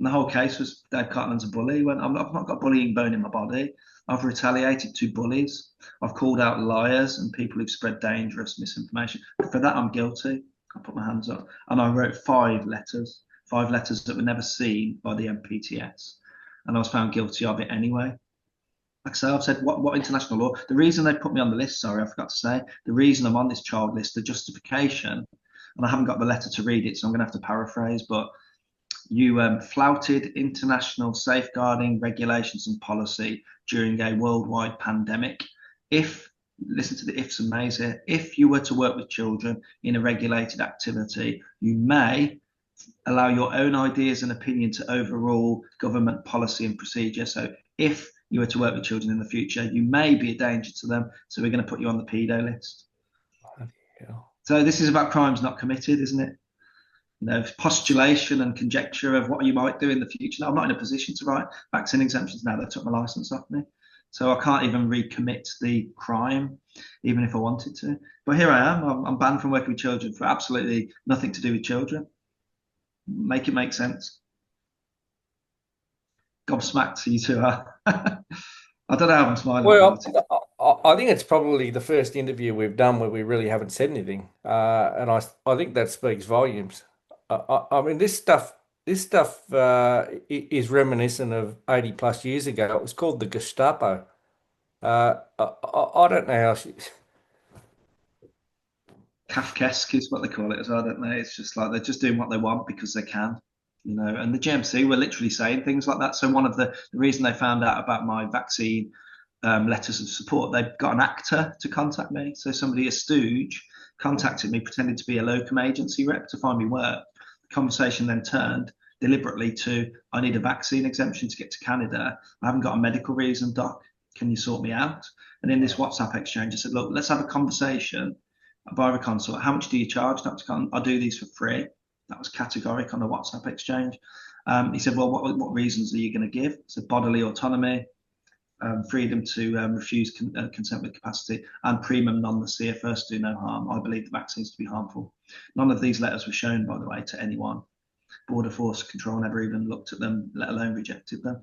And the whole case was David Cartland's a bully. I've not got bullying bone in my body. I've retaliated to bullies. I've called out liars and people who've spread dangerous misinformation. For that, I'm guilty. I put my hands up. And I wrote 5 letters that were never seen by the MPTS. And I was found guilty of it anyway. Like I say, I've said, what international law? The reason they put me on the list, sorry, I forgot to say, the reason I'm on this child list, the justification, and I haven't got the letter to read it, so I'm going to have to paraphrase, but you flouted international safeguarding regulations and policy during a worldwide pandemic. Listen to the ifs and mays here, if you were to work with children in a regulated activity, you may allow your own ideas and opinion to overrule government policy and procedure. So if you were to work with children in the future, you may be a danger to them. So we're going to put you on the pedo list. Yeah. So this is about crimes not committed, isn't it? Postulation and conjecture of what you might do in the future. Now, I'm not in a position to write vaccine exemptions now. They took my license off me. So I can't even recommit the crime, even if I wanted to. But here I am. I'm banned from working with children for absolutely nothing to do with children. Make it make sense. Gobsmacked, you two are. I don't know how I'm smiling about it. I think it's probably the first interview we've done where we really haven't said anything. And I think that speaks volumes. I mean, this stuff is reminiscent of 80 plus years ago. It was called the Gestapo. I don't know how Kafkaesque is what they call it as well, don't they? It's just like they're just doing what they want because they can, and the GMC were literally saying things like that. So one of the reason they found out about my vaccine letters of support, they've got an actor to contact me. So somebody, a stooge, contacted me pretending to be a locum agency rep to find me work. The conversation then turned deliberately to, I need a vaccine exemption to get to Canada. I haven't got a medical reason, doc. Can you sort me out? And in this WhatsApp exchange, I said, look, let's have a conversation via a consult. How much do you charge, Dr. Cartland? I'll do these for free. That was categoric on the WhatsApp exchange. He said, well, what reasons are you going to give? I said, bodily autonomy, freedom to refuse consent with capacity, and primum non nocere, first do no harm. I believe the vaccines to be harmful. None of these letters were shown, by the way, to anyone. Border Force Control never even looked at them, let alone rejected them.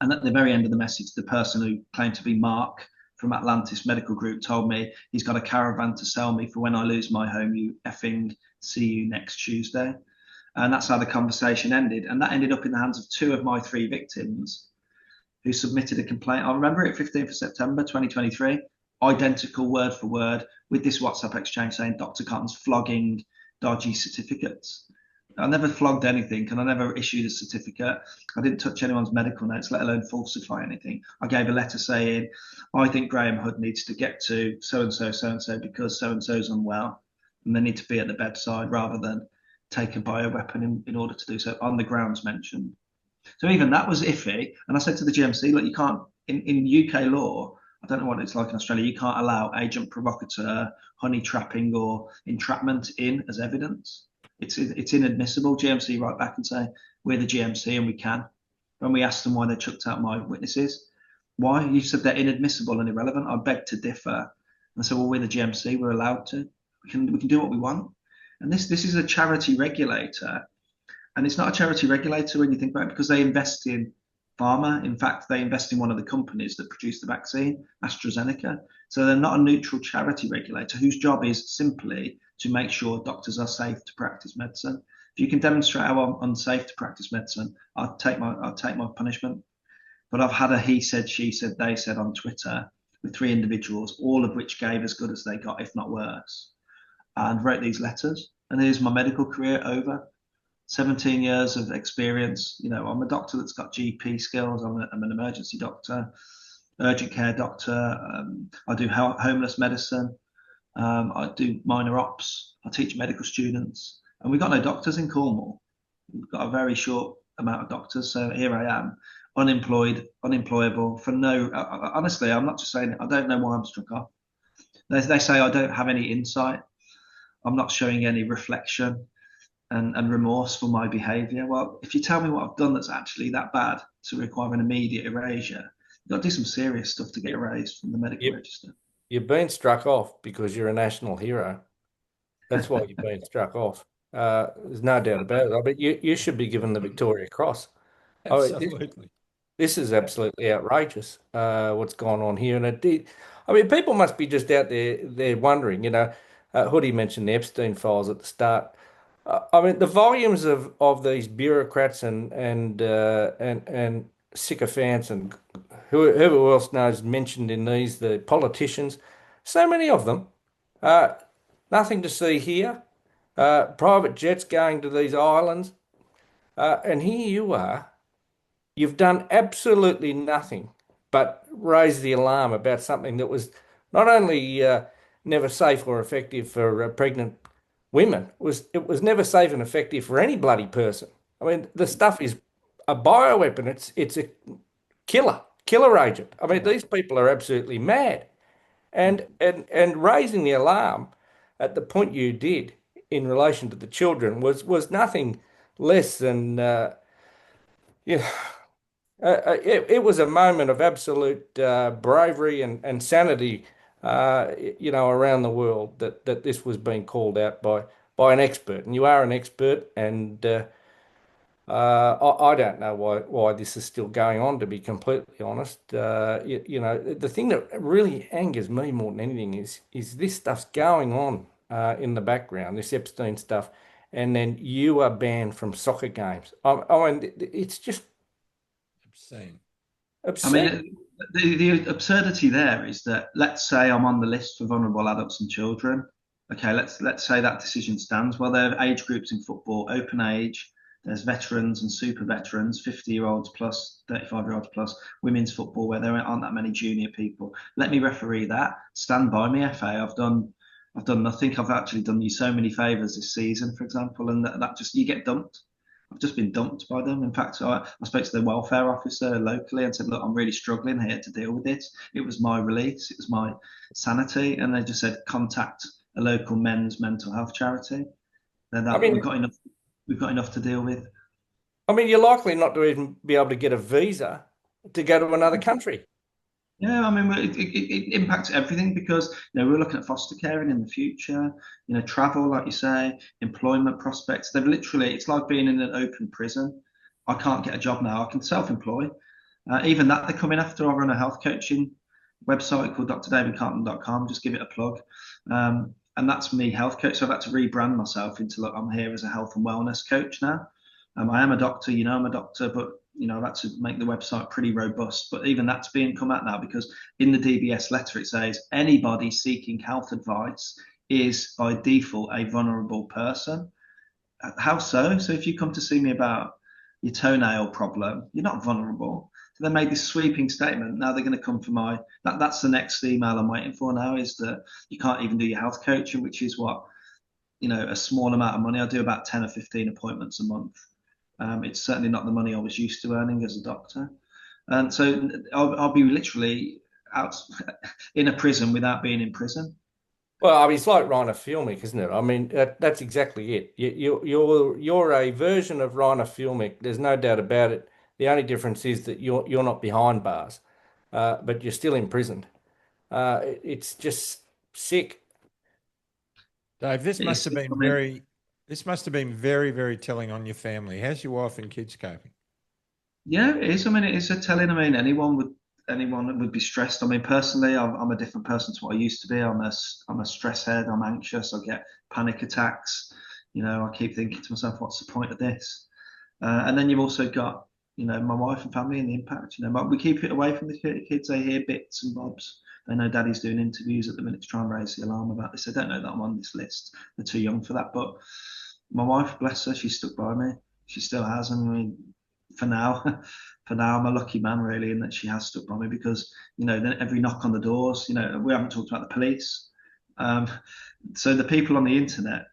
And at the very end of the message, the person who claimed to be Mark from Atlantis Medical Group told me he's got a caravan to sell me for when I lose my home. You effing see you next Tuesday. And that's how the conversation ended. And that ended up in the hands of 2 of my 3 victims who submitted a complaint. I remember it, 15th of September 2023, identical word for word with this WhatsApp exchange saying Dr. Cartland's flogging dodgy certificates. I never flogged anything, and I never issued a certificate. I didn't touch anyone's medical notes, let alone falsify anything. I gave a letter saying, I think Graham Hood needs to get to so-and-so because so-and-so's unwell, and they need to be at the bedside rather than take a bioweapon in order to do so on the grounds mentioned. So even that was iffy. And I said to the GMC, look, you can't, in UK law, I don't know what it's like in Australia, you can't allow agent provocateur, honey trapping or entrapment in as evidence. It's inadmissible. GMC write back and say, we're the GMC and we can. When we asked them why they chucked out my witnesses, why? You said they're inadmissible and irrelevant. I beg to differ. And I said, well, we're the GMC, we're allowed to. We can do what we want. And this is a charity regulator. And it's not a charity regulator when you think about it, because they invest in pharma. In fact, they invest in one of the companies that produce the vaccine, AstraZeneca. So they're not a neutral charity regulator whose job is simply to make sure doctors are safe to practice medicine. If you can demonstrate how I'm unsafe to practice medicine, I'll take my punishment. But I've had a he said, she said, they said on Twitter with 3 individuals, all of which gave as good as they got, if not worse, and wrote these letters. And here's my medical career over. 17 years of experience. You know, I'm a doctor that's got GP skills. I'm an emergency doctor, urgent care doctor. I do homeless medicine. I do minor ops. I teach medical students. And we've got no doctors in Cornwall. We've got a very short amount of doctors. So here I am, unemployed, unemployable for no, honestly, I'm not just saying it. I don't know why I'm struck off. They say I don't have any insight. I'm not showing any reflection and remorse for my behaviour. Well, if you tell me what I've done that's actually that bad to require an immediate erasure, you've got to do some serious stuff to get erased from the medical register. You've been struck off because you're a national hero. That's why you've been struck off. There's no doubt about it. I mean, you should be given the Victoria Cross. Absolutely. This is absolutely outrageous, what's gone on here. And I mean, people must be just out there wondering, you know, Hoodie mentioned the Epstein files at the start. I mean, the volumes of these bureaucrats and sycophants and whoever else knows mentioned in these, the politicians, so many of them, nothing to see here. Private jets going to these islands, and here you are. You've done absolutely nothing but raise the alarm about something that was not only never safe or effective for pregnant women, it was never safe and effective for any bloody person. I mean, the stuff is a bioweapon. It's a killer agent. I mean, these people are absolutely mad, and raising the alarm at the point you did in relation to the children was nothing less than it was a moment of absolute bravery and sanity, you know, around the world that this was being called out by an expert, and you are an expert, and I don't know why this is still going on, to be completely honest. You know, the thing that really angers me more than anything is this stuff's going on in the background, this Epstein stuff, and then you are banned from soccer games. I mean, it's just Obscene. obscene. I mean, the absurdity there is that, let's say I'm on the list for vulnerable adults and children. Okay, let's say that decision stands. Well, there are age groups in football, open age. There's veterans and super veterans, 50-year-olds plus, 35-year-olds plus, women's football where there aren't that many junior people. Let me referee that. Stand by me, FA. I've done I've done nothing. I've actually done you so many favors this season, for example, and that just, you get dumped. I've just been dumped by them. In fact, I spoke to the welfare officer locally and said, look, I'm really struggling here to deal with it. It was my release, it was my sanity. And they just said, contact a local men's mental health charity. Then I mean, we've got enough to deal with. you're likely not to even be able to get a visa to go to another country. Yeah, I mean, it impacts everything because, we're looking at foster caring in the future, travel, like you say, employment prospects. It's like being in an open prison. I can't get a job now. I can self-employ. Even that, they're coming after. I run a health coaching website called drdavidcartland.com. Just give it a plug. And that's me, health coach. So I've had to rebrand myself into, look, I'm here as a health and wellness coach now. I am a doctor, I'm a doctor, but I've had to make the website pretty robust. But even that's being come at now because in the DBS letter it says anybody seeking health advice is by default a vulnerable person. How so? So if you come to see me about your toenail problem, you're not vulnerable. So they made this sweeping statement. Now they're going to come for that's the next email I'm waiting for now, is that you can't even do your health coaching, which is what, a small amount of money. I do about 10 or 15 appointments a month. It's certainly not the money I was used to earning as a doctor. And so I'll be literally out in a prison without being in prison. Well, it's like rhinophthalmic, isn't it? That's exactly it. You're a version of rhinophthalmic. There's no doubt about it. The only difference is that you're not behind bars, but you're still imprisoned. It's just sick. Dave, this must have been very, very telling on your family. How's your wife and kids coping? Yeah, it is. I mean, it is a telling. I mean, anyone would be stressed. I mean, personally, I'm a different person to what I used to be. I'm a stress head. I'm anxious. I get panic attacks. I keep thinking to myself, what's the point of this? And then you've also got, my wife and family and the impact. But we keep it away from the kids. They hear bits and bobs. They know Daddy's doing interviews at the minute to try and raise the alarm about this. They don't know that I'm on this list. They're too young for that. But my wife, bless her, she stuck by me. She still has. I mean, for now, I'm a lucky man, really, in that she has stuck by me because, then every knock on the doors, we haven't talked about the police. So the people on the internet,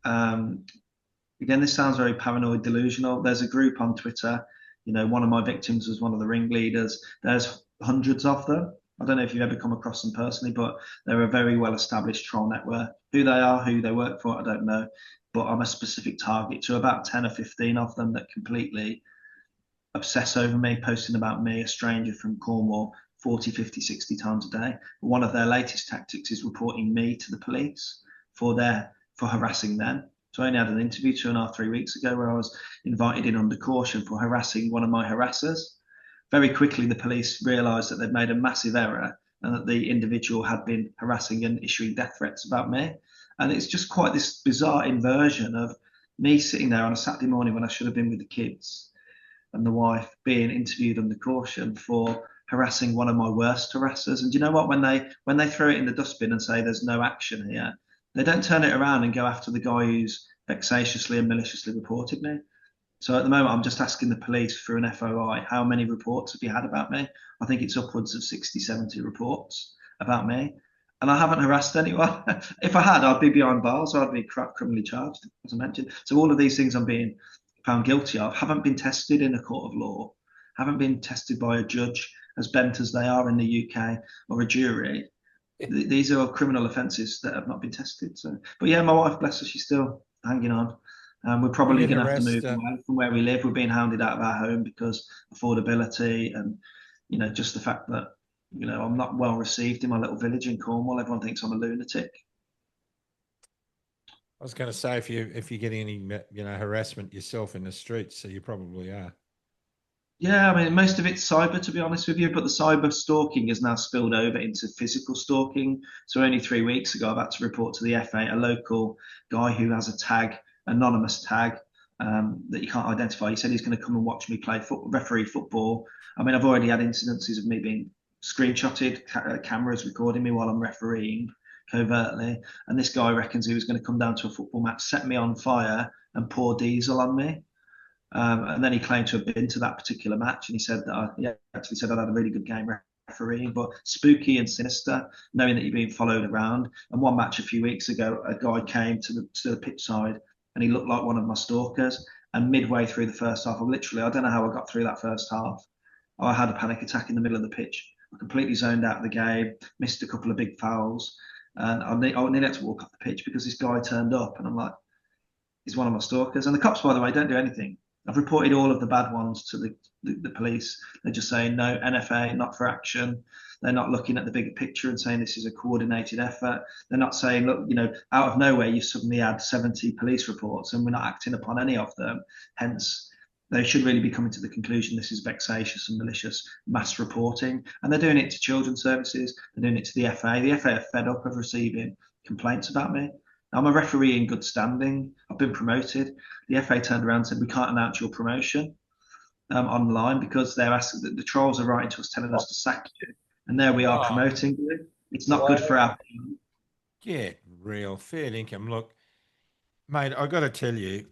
again, this sounds very paranoid, delusional. There's a group on Twitter. One of my victims was one of the ringleaders. There's hundreds of them. I don't know if you've ever come across them personally, but they're a very well-established troll network. Who they are, who they work for, I don't know. But I'm a specific target to about 10 or 15 of them that completely obsess over me, posting about me, a stranger from Cornwall, 40, 50, 60 times a day. One of their latest tactics is reporting me to the police for harassing them. So I only had an interview 2.5, 3 weeks ago where I was invited in under caution for harassing one of my harassers. Very quickly, the police realised that they'd made a massive error and that the individual had been harassing and issuing death threats about me. And it's just quite this bizarre inversion of me sitting there on a Saturday morning when I should have been with the kids and the wife being interviewed under caution for harassing one of my worst harassers. And you know what? When they throw it in the dustbin and say there's no action here, they don't turn it around and go after the guy who's vexatiously and maliciously reported me. So at the moment, I'm just asking the police through an FOI, how many reports have you had about me? I think it's upwards of 60, 70 reports about me. And I haven't harassed anyone. If I had, I'd be behind bars. I'd be criminally charged, as I mentioned. So all of these things I'm being found guilty of haven't been tested in a court of law, haven't been tested by a judge as bent as they are in the UK or a jury. These are criminal offences that have not been tested. So, but yeah, my wife, bless her, she's still hanging on. We're probably going to have to move away from where we live. We're being hounded out of our home because affordability and, just the fact that, I'm not well received in my little village in Cornwall. Everyone thinks I'm a lunatic. I was going to say, if you're getting any, harassment yourself in the streets, so you probably are. Yeah, I mean, most of it's cyber, to be honest with you, but the cyber stalking has now spilled over into physical stalking. So only 3 weeks ago, I've had to report to the FA a local guy who has a tag, anonymous tag, that you can't identify. He said he's going to come and watch me play referee football. I mean, I've already had incidences of me being screenshotted, cameras recording me while I'm refereeing covertly. And this guy reckons he was going to come down to a football match, set me on fire and pour diesel on me. And then he claimed to have been to that particular match, and he said that he actually said I'd had a really good game refereeing, but spooky and sinister, knowing that you're being followed around. And one match a few weeks ago, a guy came to the pitch side and he looked like one of my stalkers. And midway through the first half, I don't know how I got through that first half. I had a panic attack in the middle of the pitch. I completely zoned out of the game, missed a couple of big fouls, and I nearly had to walk off the pitch because this guy turned up, and I'm like, he's one of my stalkers. And the cops, by the way, don't do anything. I've reported all of the bad ones to the police. They're just saying no, NFA, not for action. They're not looking at the bigger picture and saying this is a coordinated effort. They're not saying, look, out of nowhere, you suddenly had 70 police reports and we're not acting upon any of them. Hence, they should really be coming to the conclusion this is vexatious and malicious mass reporting. And they're doing it to children's services. They're doing it to the FA. The FA are fed up of receiving complaints about me. I'm a referee in good standing. I've been promoted. The FA turned around and said, we can't announce your promotion online because they're asking that the trolls are writing to us telling us to sack you. And there we are promoting you. It's not good for our team. Get real. Fair income. Look, mate, I got to tell you,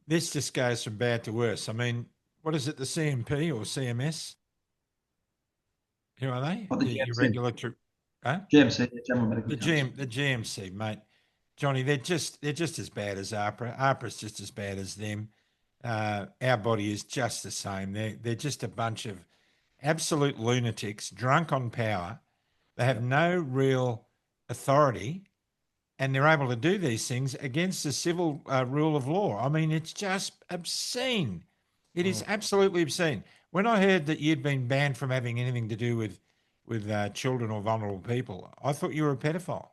this just goes from bad to worse. I mean, what is it, the CMP or CMS? Who are they? What, the Your GMC? Regulatory, huh? GMC, General Medical The Council. the GMC, mate. Johnny, they're just as bad as APRA. APRA's just as bad as them. Our body is just the same. They're just a bunch of absolute lunatics, drunk on power. They have no real authority, and they're able to do these things against the civil rule of law. I mean, it's just obscene. It is absolutely obscene. When I heard that you'd been banned from having anything to do with children or vulnerable people, I thought you were a pedophile.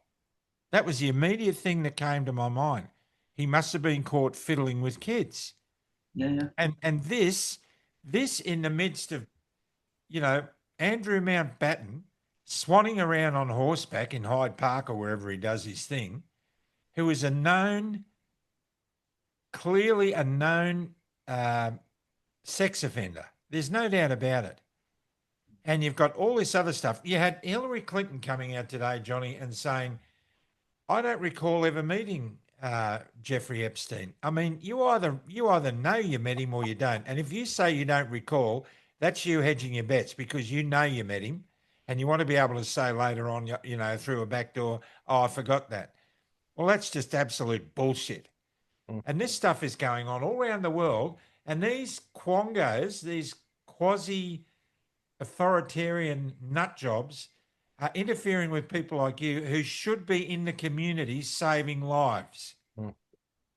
That was the immediate thing that came to my mind. He must have been caught fiddling with kids. Yeah. And this in the midst of, Andrew Mountbatten swanning around on horseback in Hyde Park or wherever he does his thing, who is clearly a known sex offender. There's no doubt about it. And you've got all this other stuff. You had Hillary Clinton coming out today, Johnny, and saying, I don't recall ever meeting Jeffrey Epstein. I mean, you either know you met him or you don't. And if you say you don't recall, that's you hedging your bets because you know you met him and you want to be able to say later on, through a back door, oh, I forgot that. Well, that's just absolute bullshit. And this stuff is going on all around the world. And these quongos, these quasi-authoritarian nut jobs, are interfering with people like you who should be in the community saving lives.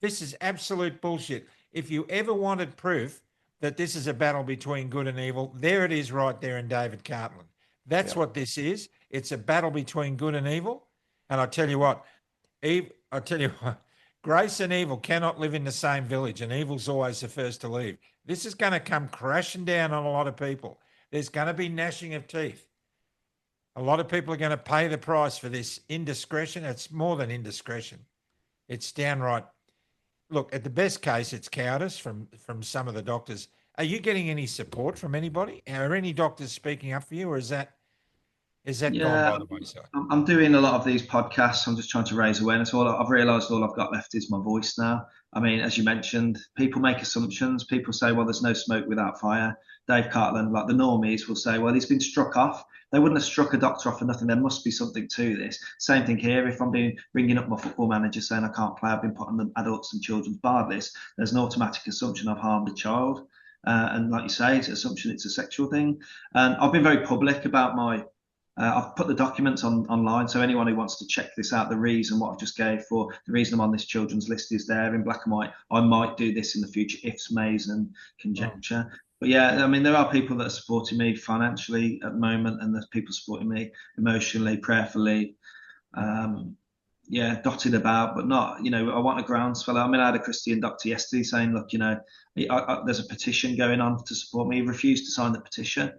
This is absolute bullshit. If you ever wanted proof that this is a battle between good and evil, there it is right there in David Cartland. That's what this is. It's a battle between good and evil. And I tell you what, grace and evil cannot live in the same village, and evil's always the first to leave. This is going to come crashing down on a lot of people. There's going to be gnashing of teeth. A lot of people are going to pay the price for this indiscretion. It's more than indiscretion. It's downright. Look, at the best case, it's cowardice from some of the doctors. Are you getting any support from anybody? Are any doctors speaking up for you, or is that gone by the wayside? I'm doing a lot of these podcasts. I'm just trying to raise awareness. I've realised all I've got left is my voice now. I mean, as you mentioned, people make assumptions. People say, well, there's no smoke without fire. Dave Cartland, like the normies, will say, well, he's been struck off. They wouldn't have struck a doctor off for nothing. There must be something to this. Same thing here. If I'm ringing up my football manager saying I can't play, I've been put on the adults and children's barred list, there's an automatic assumption I've harmed a child. And like you say, it's an assumption it's a sexual thing. And I've been very public about I've put the documents online, so anyone who wants to check this out, the reason what I've just gave for the reason I'm on this children's list is there in black and white. I might do this in the future, ifs, mays, and conjecture. But yeah, I mean, there are people that are supporting me financially at the moment, and there's people supporting me emotionally, prayerfully, dotted about, but not, I want a groundswell. I mean, I had a Christian doctor yesterday saying, look, there's a petition going on to support me. He refused to sign the petition.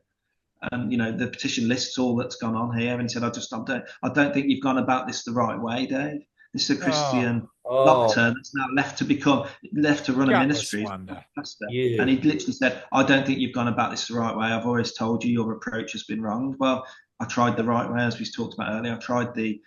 And, the petition lists all that's gone on here. And he said, I don't think you've gone about this the right way, Dave. This is a Christian doctor that's now left to run a ministry. Yeah. And he literally said, I don't think you've gone about this the right way. I've always told you your approach has been wrong. Well, I tried the right way, as we talked about earlier. I tried the,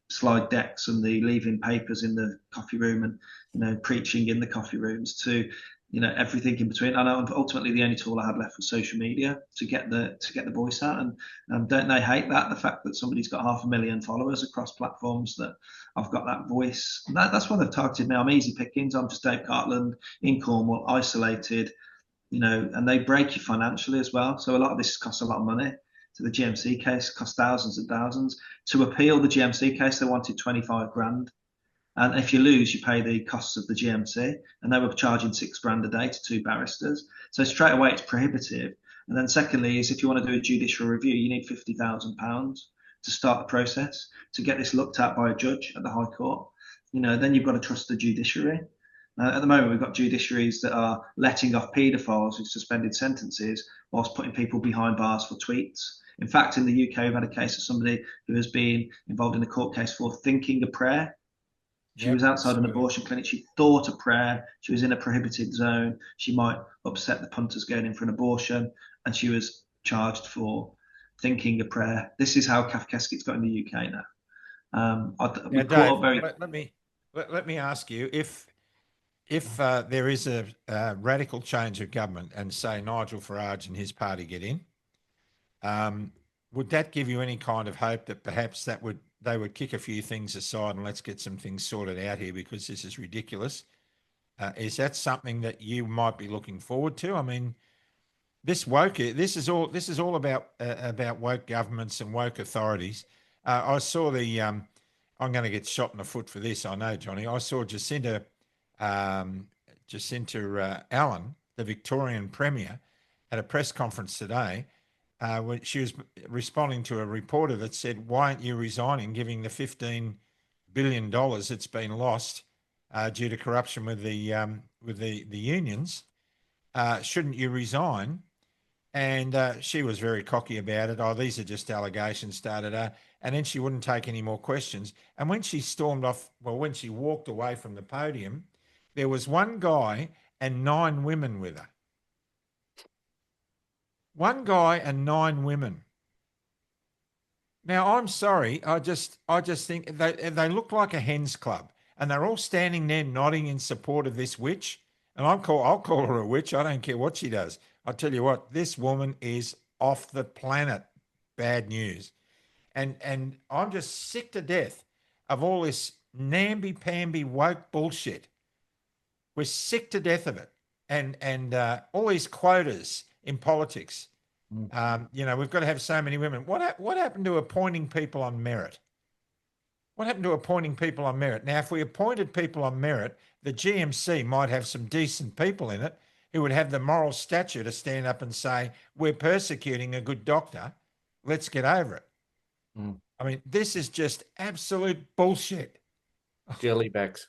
slide decks and the leaving papers in the coffee room and, preaching in the coffee rooms to everything in between. I know ultimately the only tool I had left was social media to get the voice out, and don't they hate that, the fact that somebody's got 500,000 followers across platforms, that I've got that voice. That's why they've targeted me. I'm easy pickings. I'm just Dave Cartland in Cornwall, isolated, and they break you financially as well. So a lot of this costs a lot of money. So the GMC case cost thousands and thousands. To appeal the GMC case, they wanted 25 grand. And if you lose, you pay the costs of the GMC. And they were charging £6 a day to 2 barristers. So straight away, it's prohibitive. And then secondly, is if you want to do a judicial review, you need £50,000 to start the process to get this looked at by a judge at the High Court. Then you've got to trust the judiciary. At the moment, we've got judiciaries that are letting off paedophiles with suspended sentences whilst putting people behind bars for tweets. In fact, in the UK, we've had a case of somebody who has been involved in a court case for thinking a prayer. She was outside an abortion clinic. She thought a prayer. She was in a prohibited zone. She might upset the punters going in for an abortion. And she was charged for thinking a prayer. This is how Kafkaesque it's got in the UK now. Dave, let me ask you, if there is a radical change of government and say Nigel Farage and his party get in, would that give you any kind of hope that perhaps they would kick a few things aside and let's get some things sorted out here because this is ridiculous? Is that something that you might be looking forward to? I mean, this is all about woke governments and woke authorities. I saw I'm going to get shot in the foot for this, I know, Johnny. I saw Jacinta Allen, the Victorian Premier, at a press conference today. When she was responding to a reporter that said, "Why aren't you resigning, giving the $15 billion that's been lost due to corruption with the unions? Shouldn't you resign?" And she was very cocky about it. "Oh, these are just allegations, da-da-da." And then she wouldn't take any more questions. And when she stormed off, when she walked away from the podium, there was one guy and 9 women with her. One guy and 9 women. Now, I'm sorry. I just think they look like a hen's club, and they're all standing there nodding in support of this witch. And I'll call her a witch. I don't care what she does. I'll tell you what, this woman is off the planet. Bad news. And I'm just sick to death of all this namby-pamby woke bullshit. We're sick to death of it. And all these quotas in politics. We've got to have so many women. What happened to appointing people on merit? What happened to appointing people on merit? Now, if we appointed people on merit, the GMC might have some decent people in it who would have the moral stature to stand up and say, "We're persecuting a good doctor. Let's get over it." I mean, this is just absolute bullshit. Jellybacks.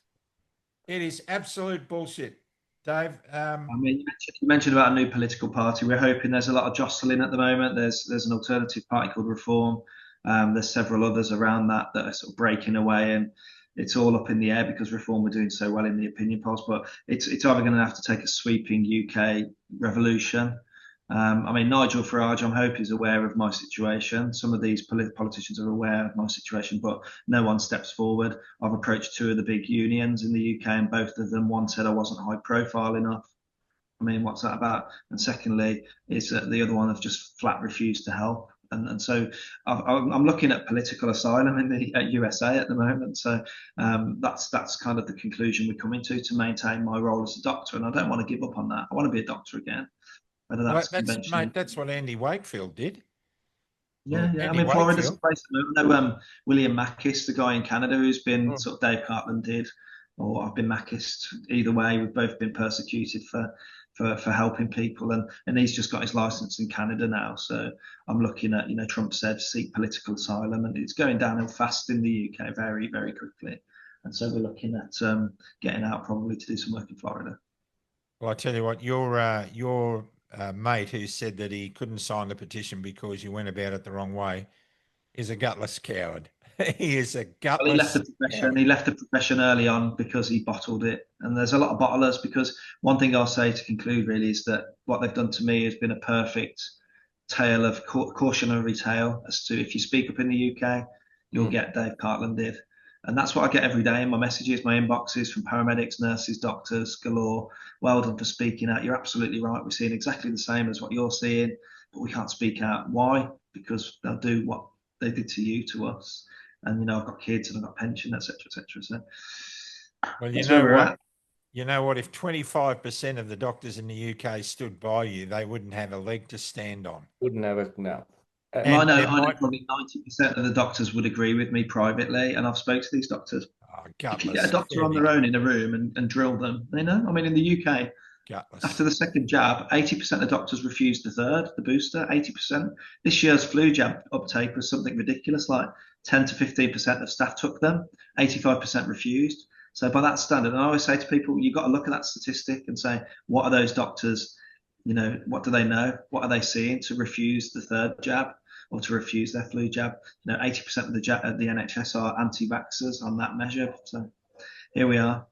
It is absolute bullshit. Dave, I mean, you mentioned about a new political party. We're hoping there's a lot of jostling at the moment. There's an alternative party called Reform. There's several others around that are sort of breaking away, and it's all up in the air because Reform were doing so well in the opinion polls. But it's either going to have to take a sweeping UK revolution. I mean, Nigel Farage, I'm hoping, is aware of my situation. Some of these politicians are aware of my situation, but no one steps forward. I've approached 2 of the big unions in the UK, and both of them, one said I wasn't high profile enough. I mean, what's that about? And secondly, is that the other one have just flat refused to help. And so I'm looking at political asylum in the USA at the moment. So that's kind of the conclusion we're coming to maintain my role as a doctor. And I don't want to give up on that. I want to be a doctor again. That's what Andy Wakefield did. Yeah. I mean, Florida's a place. I know William Mackis, the guy in Canada who's been sort of Dave Cartland did, or I've been Mackis. Either way, we've both been persecuted for helping people, and he's just got his license in Canada now. So I'm looking at, Trump said seek political asylum, and it's going downhill fast in the UK very, very quickly. And so we're looking at getting out probably to do some work in Florida. Well, I tell you what, your mate who said that he couldn't sign the petition because you went about it the wrong way is a gutless coward. He is a gutless. Well, he left the profession. Coward. He left the profession early on because he bottled it. And there's a lot of bottlers, because one thing I'll say to conclude really is that what they've done to me has been a perfect tale of cautionary tale as to if you speak up in the UK, you'll get Dave Cartland did. And that's what I get every day in my messages, my inboxes from paramedics, nurses, doctors galore. Well done for speaking out. You're absolutely right. We're seeing exactly the same as what you're seeing, but we can't speak out. Why? Because they'll do what they did to you, to us. And I've got kids and I've got pension, etc., etc. So Well, that's where we're at. You know what? If 25% of the doctors in the UK stood by you, they wouldn't have a leg to stand on. Wouldn't have it, no. Well, I And know probably 90% of the doctors would agree with me privately, and I've spoke to these doctors. If you get a doctor on their own in a room and drill them, they know. I mean, in the UK, after the second jab, 80% of doctors refused the third, the booster, 80%. This year's flu jab uptake was something ridiculous, like 10 to 15% of staff took them, 85% refused. So by that standard, and I always say to people, you've got to look at that statistic and say, what are those doctors, what do they know? What are they seeing to refuse the third jab or to refuse their flu jab? 80% of the NHS are anti-vaxxers on that measure. So here we are.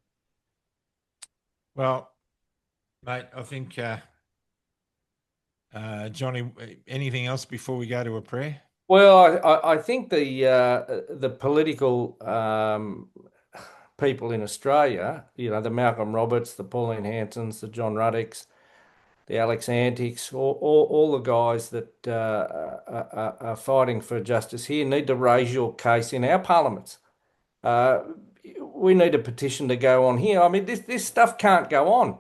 Well, mate, I think, Johnny, anything else before we go to a prayer? Well, I think the political people in Australia, the Malcolm Roberts, the Pauline Hansons, the John Ruddicks, the Alex Antics, all the guys that are fighting for justice here need to raise your case in our parliaments. We need a petition to go on here. I mean, this stuff can't go on,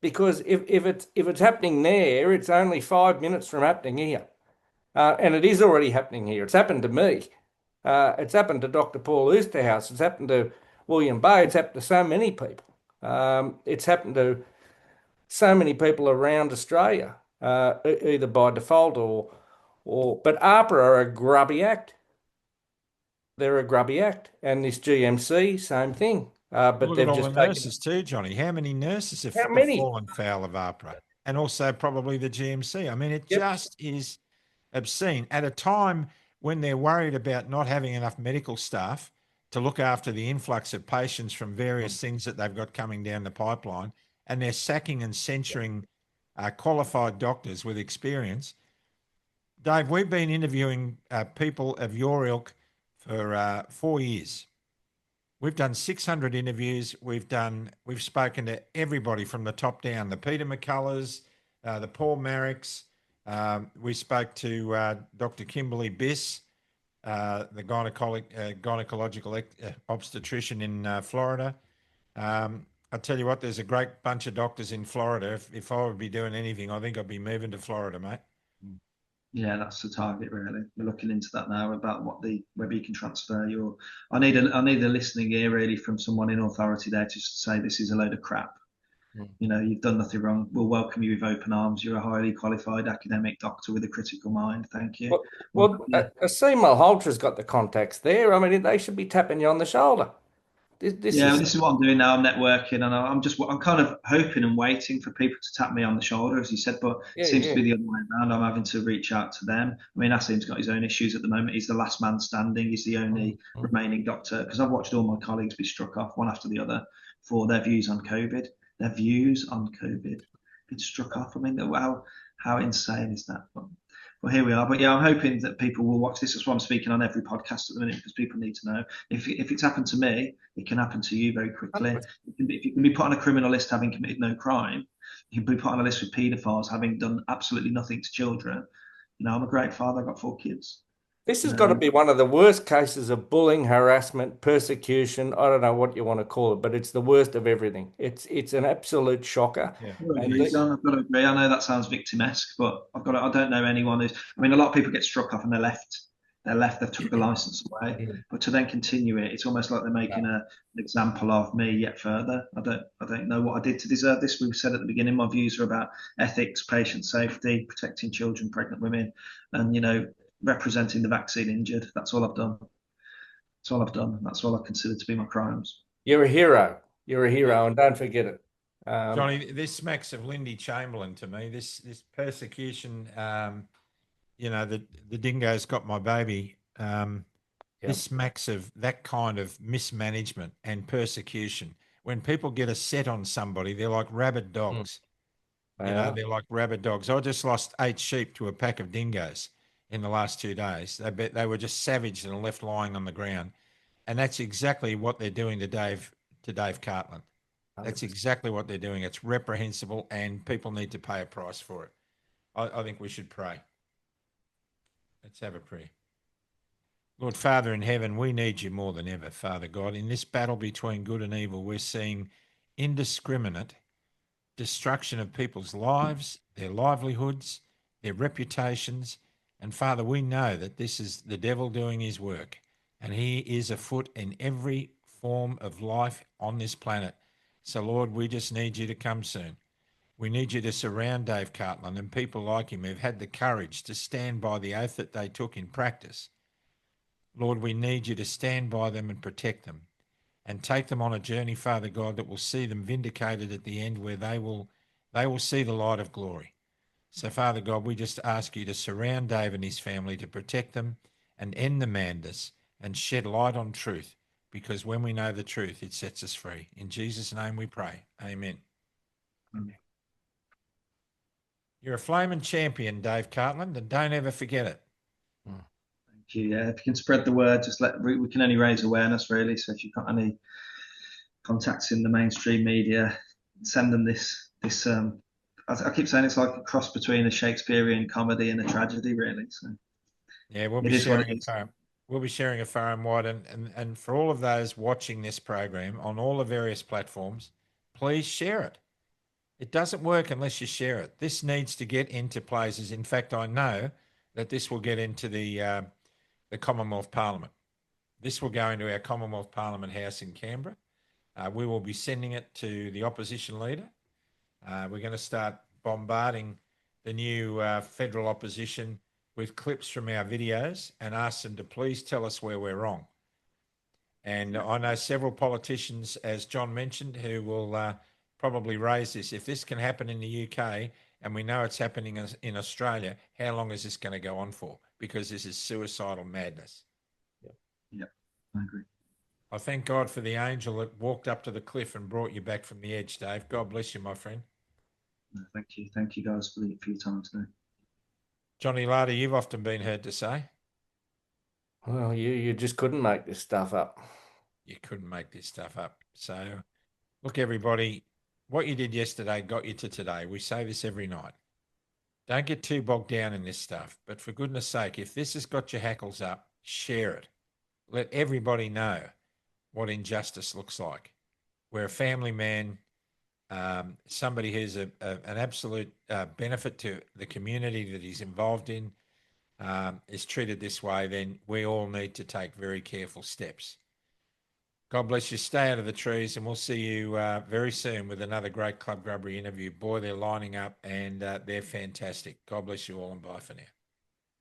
because if it's happening there, it's only 5 minutes from happening here, and it is already happening here. It's happened to me. It's happened to Dr. Paul Oosterhouse. It's happened to William Bay. It's happened to so many people. It's happened to so many people around Australia, either by default or. But APRA are a grubby act. They're a grubby act, and this GMC, same thing. But look they've at all just the nurses too, Johnny. How many nurses have fallen foul of APRA, and also probably the GMC? I mean, it just is obscene at a time when they're worried about not having enough medical staff to look after the influx of patients from various things that they've got coming down the pipeline, and they're sacking and censuring qualified doctors with experience. Dave, we've been interviewing people of your ilk for 4 years. We've done 600 interviews. We've spoken to everybody from the top down, the Peter McCullers, the Paul Marricks. We spoke to Dr. Kimberly Biss, the gynecological obstetrician in Florida. I tell you what, there's a great bunch of doctors in Florida. If I would be doing anything, I think I'd be moving to Florida, mate. Yeah, that's the target, really. We're looking into that now about whether you can transfer your. I need a listening ear, really, from someone in authority there to say this is a load of crap. You've done nothing wrong. We'll welcome you with open arms. You're a highly qualified academic doctor with a critical mind. Thank you. Well, Aseem Malholtra's got the contacts there. I mean, they should be tapping you on the shoulder. This is what I'm doing now. I'm networking, and I'm kind of hoping and waiting for people to tap me on the shoulder, as you said, but it seems to be the other way around. I'm having to reach out to them. I mean, Asim's got his own issues at the moment. He's the last man standing. He's the only remaining doctor, because I've watched all my colleagues be struck off one after the other for their views on COVID. Their views on COVID been struck off. I mean, how insane is that? Well, here we are. But yeah, I'm hoping that people will watch this. That's why I'm speaking on every podcast at the minute, because people need to know. If it's happened to me, it can happen to you very quickly. If you can be put on a criminal list having committed no crime, you can be put on a list with paedophiles having done absolutely nothing to children. I'm a great father. I've got 4 kids. This has got to be one of the worst cases of bullying, harassment, persecution. I don't know what you want to call it, but it's the worst of everything. It's an absolute shocker. Yeah. I've got to agree. I know that sounds victim-esque, but I don't know anyone who's. I mean, a lot of people get struck off and they're left. They've took the license away. But to then continue it, it's almost like they're making an example of me yet further. I don't know what I did to deserve this. We said at the beginning, my views are about ethics, patient safety, protecting children, pregnant women, and representing the vaccine injured. That's all I've done. That's all I've done. That's all I consider to be my crimes. You're a hero. You're a hero, and don't forget it. Johnny, this smacks of Lindy Chamberlain to me. This persecution, the dingo's got my baby. This smacks of that kind of mismanagement and persecution. When people get a set on somebody, they're like rabid dogs. They're like rabid dogs. I just lost 8 sheep to a pack of dingoes in the last 2 days. They were just savaged and left lying on the ground. And that's exactly what they're doing to Dave Cartland. That's 100%. exactly what they're doing. It's reprehensible, and people need to pay a price for it. I think we should pray. Let's have a prayer. Lord Father in heaven, we need you more than ever, Father God. In this battle between good and evil, we're seeing indiscriminate destruction of people's lives, their livelihoods, their reputations. And Father, we know that this is the devil doing his work, and he is afoot in every form of life on this planet. So, Lord, we just need you to come soon. We need you to surround Dave Cartland and people like him who've had the courage to stand by the oath that they took in practice. Lord, we need you to stand by them and protect them and take them on a journey, Father God, that will see them vindicated at the end, where they will see the light of glory. So, Father God, we just ask you to surround Dave and his family, to protect them and end the madness and shed light on truth, because when we know the truth, it sets us free. In Jesus' name we pray. Amen. Amen. You're a flaming champion, Dave Cartland, and don't ever forget it. Thank you. Yeah, if you can spread the word, we can only raise awareness, really. So if you've got any contacts in the mainstream media, send them this. I keep saying it's like a cross between a Shakespearean comedy and a tragedy, really. So yeah, we'll it be is what sharing it it is. far. We'll be sharing it far and wide, and for all of those watching this program on all the various platforms, please share it. It doesn't work unless you share it. This needs to get into places. In fact, I know that this will get into the Commonwealth Parliament. This will go into our Commonwealth Parliament House in Canberra. We will be sending it to the opposition leader. We're going to start bombarding the new federal opposition with clips from our videos and ask them to please tell us where we're wrong. And I know several politicians, as John mentioned, who will probably raise this. If this can happen in the UK and we know it's happening in Australia, how long is this going to go on for? Because this is suicidal madness. Yep, I agree. I thank God for the angel that walked up to the cliff and brought you back from the edge, Dave. God bless you, my friend. Thank you. Thank you guys for your time today. Johnny Larder, you've often been heard to say, Well, you just couldn't make this stuff up. you couldn't make this stuff up. So, look, everybody, what you did yesterday got you to today. We say this every night. Don't get too bogged down in this stuff. But for goodness sake, if this has got your hackles up, share it. Let everybody know what injustice looks like. We're a family man, somebody who's an absolute benefit to the community that he's involved in, is treated this way, then we all need to take very careful steps. God bless you. Stay out of the trees, and we'll see you very soon with another great Club Grubbery interview. Boy, they're lining up, and they're fantastic. God bless you all, and bye for now.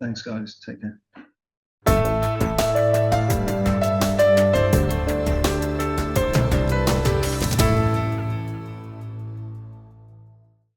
Thanks, guys. Take care.